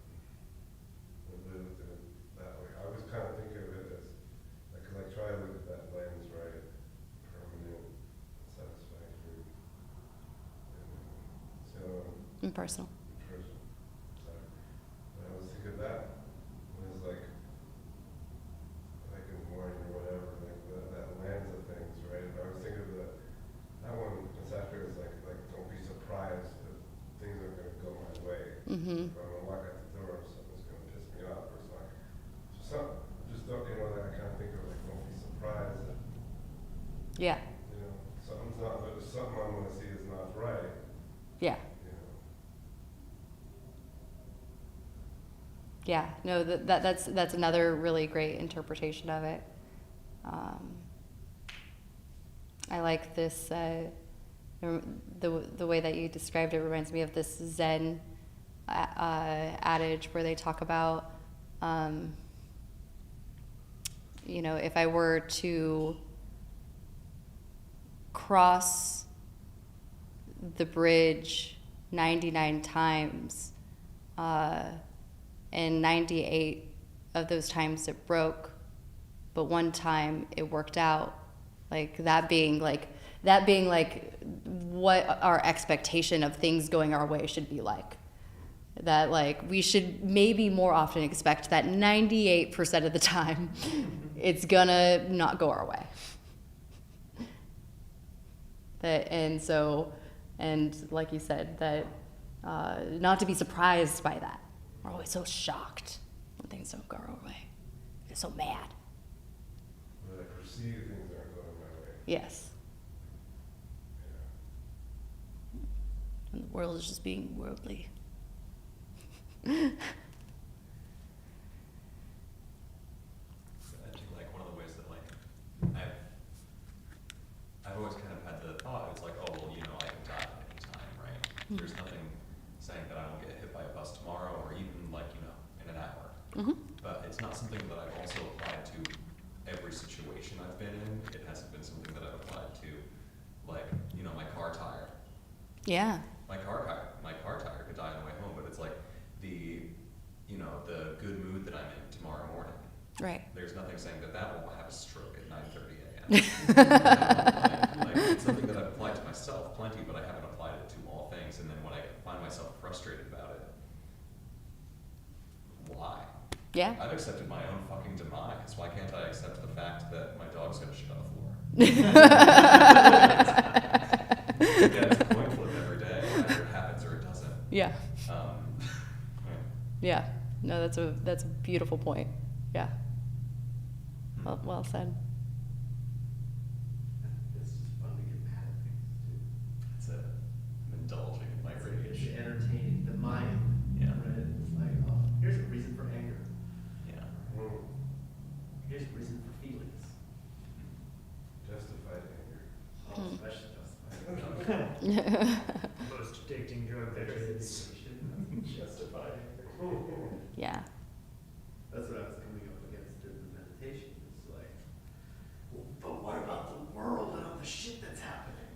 I really looked at it that way. I was kind of thinking of it as, like, 'cause I try to look at that lens, right? Permanent, satisfactory, and so Impersonal. person. Sorry. When I was thinking of that, it was like in the morning or whatever, like that lens of things, right? I was thinking of that one, it's after, it's like don't be surprised that things are going to go my way. Mm-hmm. If I'm going to walk out the door, something's going to piss me off, or something. Just don't, you know, that I kind of think of, like, don't be surprised that, Yeah. you know, something's not, but there's something I'm going to see is not right, Yeah. you know. Yeah. No, that's another really great interpretation of it. I like this. The way that you described it reminds me of this Zen adage where they talk about, you know, if I were to cross the bridge 99 times, and 98 of those times it broke, but one time it worked out, Like that being like what our expectation of things going our way should be like. That like we should maybe more often expect that 98% of the time it's gonna not go our way. That and like you said, that not to be surprised by that. We're always so shocked when things don't go our way. We're so mad. But I perceive things aren't going my way. Yes. Yeah. And the world is just being worldly. I think like one of the ways that like I've always kind of had the thought, it's like, oh well, you know, I can die at any time, right? Mm. There's nothing saying that I won't get hit by a bus tomorrow or even like, you know, in an hour. Mm-hmm. But it's not something that I've also applied to every situation I've been in. It hasn't been something that I've applied to, like, you know, my car tire. Yeah. My car tire could die on the way home, but it's like the, you know, the good mood that I'm in tomorrow morning. Right. There's nothing saying that won't have a stroke at 9:30 a.m. like, it's something that I've applied to myself plenty, but I haven't applied it to all things. And then when I find myself frustrated about it, why? Yeah. I've accepted my own fucking demise. Why can't I accept the fact that my dog's gonna shit on the floor? Yeah, it's a coin flip every day, either it happens or it doesn't. Yeah. Right. Yeah. No, that's a beautiful point. Yeah. Well said. It's just fun to get mad at things too. That's it. I'm indulging in my It's radiation. entertaining, the mind. Yeah. Right? It's like, oh, here's a reason for anger. Yeah. Here's a reason for feelings. Justified anger. Oh, especially justified. Most addicting drug there is. Justified anger. Yeah. That's what I was coming up against during the meditation. It's like, well, but what about the world and all the shit that's happening?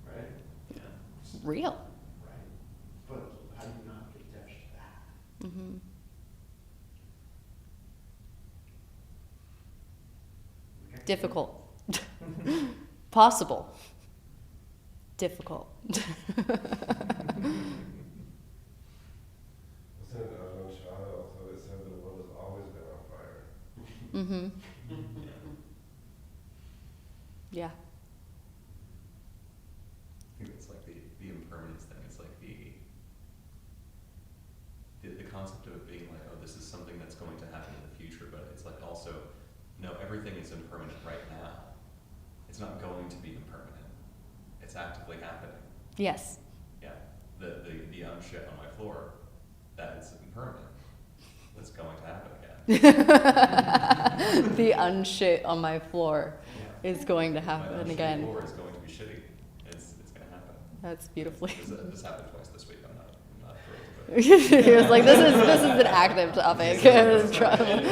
Right? Yeah. Real. Right. But how do you not get attached to that? Mm-hmm. Okay. Difficult. Possible. Difficult. Wasn't it Ajahn Chah also that said the world has always been on fire? Mm-hmm. Yeah. Yeah. I think it's like the impermanence thing. It's like the concept of it being like, oh, this is something that's going to happen in the future, but it's like also, no, everything is impermanent right now. It's not going to be impermanent. It's actively happening. Yes. Yeah. The shit on my floor, that is impermanent. That's going to happen again. The unshit on my floor Yeah. is going to My happen unshitty again. floor is going to be shitty. It's going to happen. That's beautifully. This happened twice this week. I'm not thrilled. But He was like, this is an active topic. It's trouble. Someone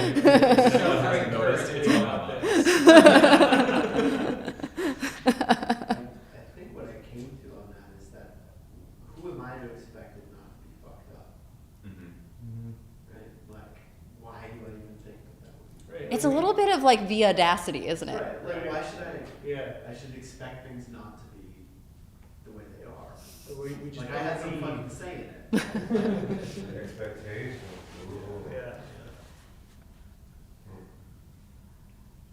hasn't noticed, it's on my mind. I think what I came to on that is that who am I to expect it not to be fucked up? Mhm. Right? Like, why do I even think that would be Right. It's a little bit of like the audacity, isn't it? Right, like why should I? Yeah. I should expect things not to be the way they are. We just Like I had some don't fun see- saying it. Expectations. Yeah.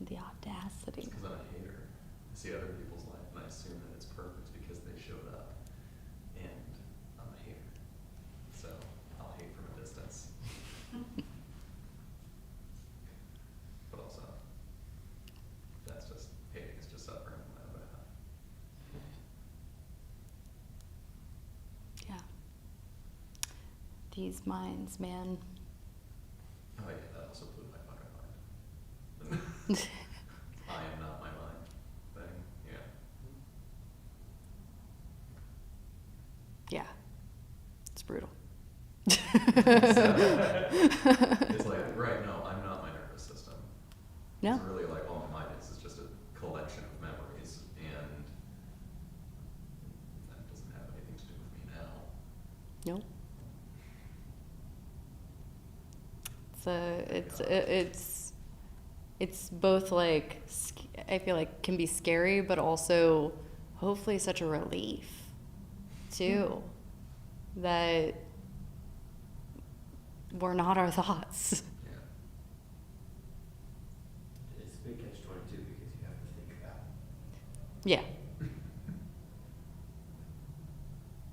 The audacity. Because I'm a hater. I see other people's life and I assume that it's perfect because they showed up. And I'm a hater. So I'll hate from a distance. But also, that's just, hating is just suffering on my own behalf. Yeah. These minds, man. Oh yeah, that also blew my fucking mind. I am not my mind thing, yeah. Yeah. It's brutal. It's like, right, no, I'm not my nervous system. No. It's really like all my mind is just a collection of memories, and that doesn't have anything to do with me now. Nope. It's it's both like, I feel like can be scary, but also hopefully such a relief too, that we're not our thoughts. Yeah. It's a big catch-22 because you have to think that. Yeah.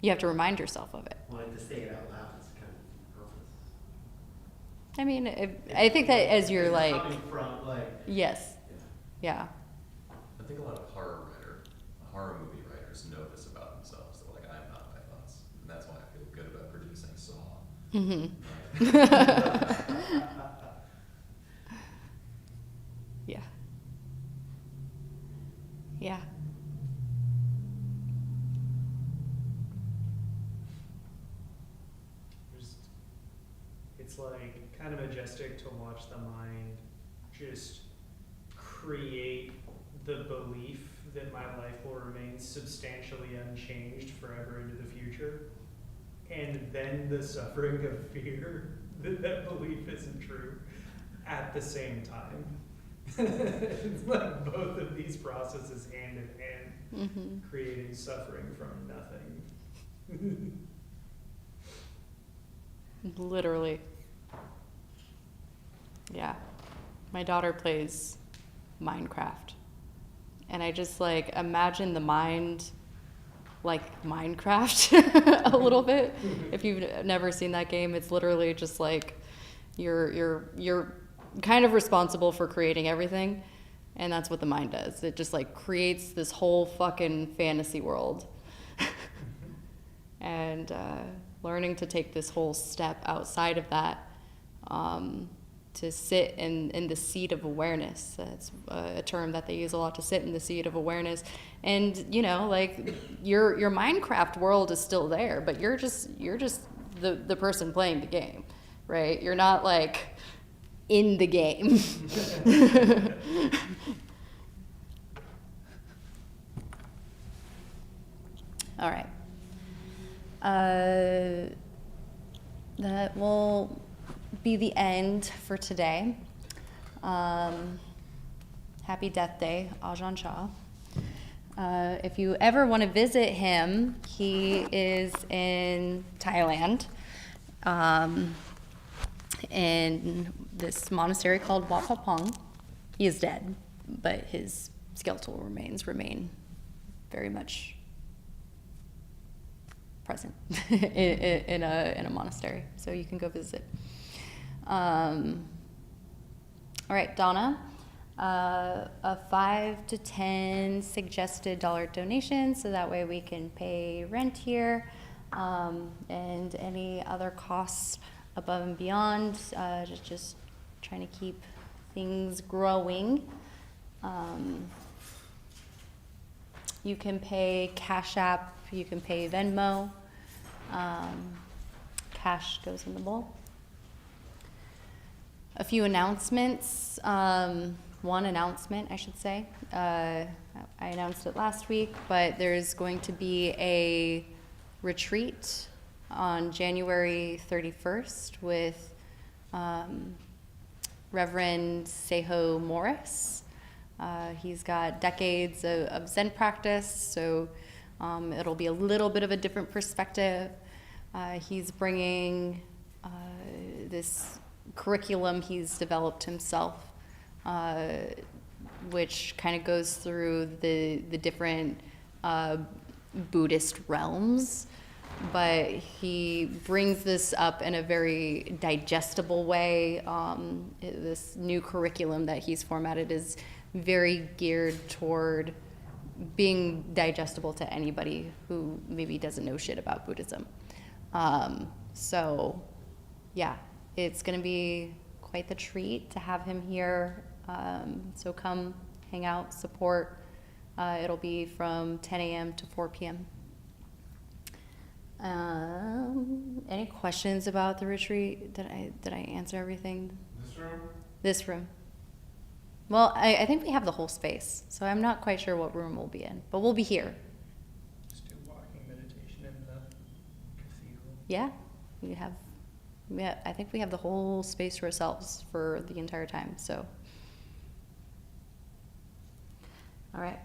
You have to remind yourself of it. Well, like to say it out loud is kind of purpose. I mean, I think that as you're It's like, coming from, like, yes, yeah. yeah. I think a lot of horror movie writers know this about themselves. They're like, I'm not my thoughts. And that's why I feel good about producing Saw. Mm-hmm. Yeah. Yeah. Just, it's like kind of majestic to watch the mind just create the belief that my life will remain substantially unchanged forever into the future, and then the suffering of fear that that belief isn't true at the same time. It's like both of these processes hand in hand, Mm-hmm. creating suffering from nothing. Literally. Yeah. My daughter plays Minecraft. And I just like imagine the mind like Minecraft a little bit. If you've never seen that game, it's literally just like you're kind of responsible for creating everything. And that's what the mind does. It just like creates this whole fucking fantasy world. And learning to take this whole step outside of that, to sit in the seat of awareness. That's a term that they use a lot, to sit in the seat of awareness. And you know, like your Minecraft world is still there, but you're just the person playing the game, right? You're not like in the game. All right. That will be the end for today. Happy Death Day, Ajahn Chah. If you ever want to visit him, he is in Thailand, in this monastery called Wat Pah Pong. He is dead, but his skeletal remains remain very much present in a monastery, so you can go visit. All right, Donna, a 5 to 10 suggested dollar donation, so that way we can pay rent here, and any other costs above and beyond, just trying to keep things growing. You can pay Cash App, you can pay Venmo. Cash goes in the bowl. A few announcements. One announcement, I should say. I announced it last week, but there's going to be a retreat on January 31st with Reverend Seho Morris. He's got decades of Zen practice, so it'll be a little bit of a different perspective. He's bringing this curriculum he's developed himself, which kind of goes through the different Buddhist realms, but he brings this up in a very digestible way. This new curriculum that he's formatted is very geared toward being digestible to anybody who maybe doesn't know shit about Buddhism. So yeah, it's going to be quite the treat to have him here. So come hang out, support. It'll be from 10 a.m. to 4 p.m. Any questions about the retreat? Did I answer everything? This room? This room. Well, I think we have the whole space, so I'm not quite sure what room we'll be in, but we'll be here. Just do walking meditation in the cathedral. Yeah, I think we have the whole space to ourselves for the entire time, so All right.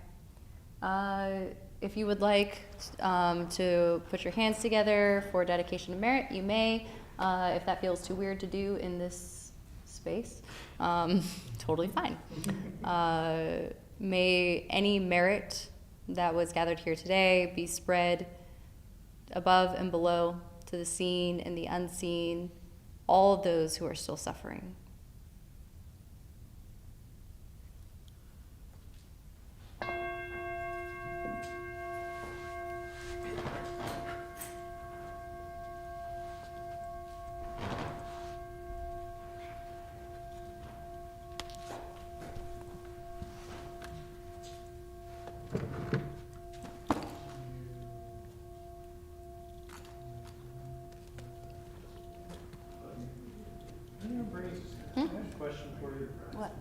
If you would like to put your hands together for dedication of merit, you may. If that feels too weird to do in this space, totally fine. May any merit that was gathered here today be spread above and below to the seen and the unseen, all of those who are still suffering. I have a question for you. What?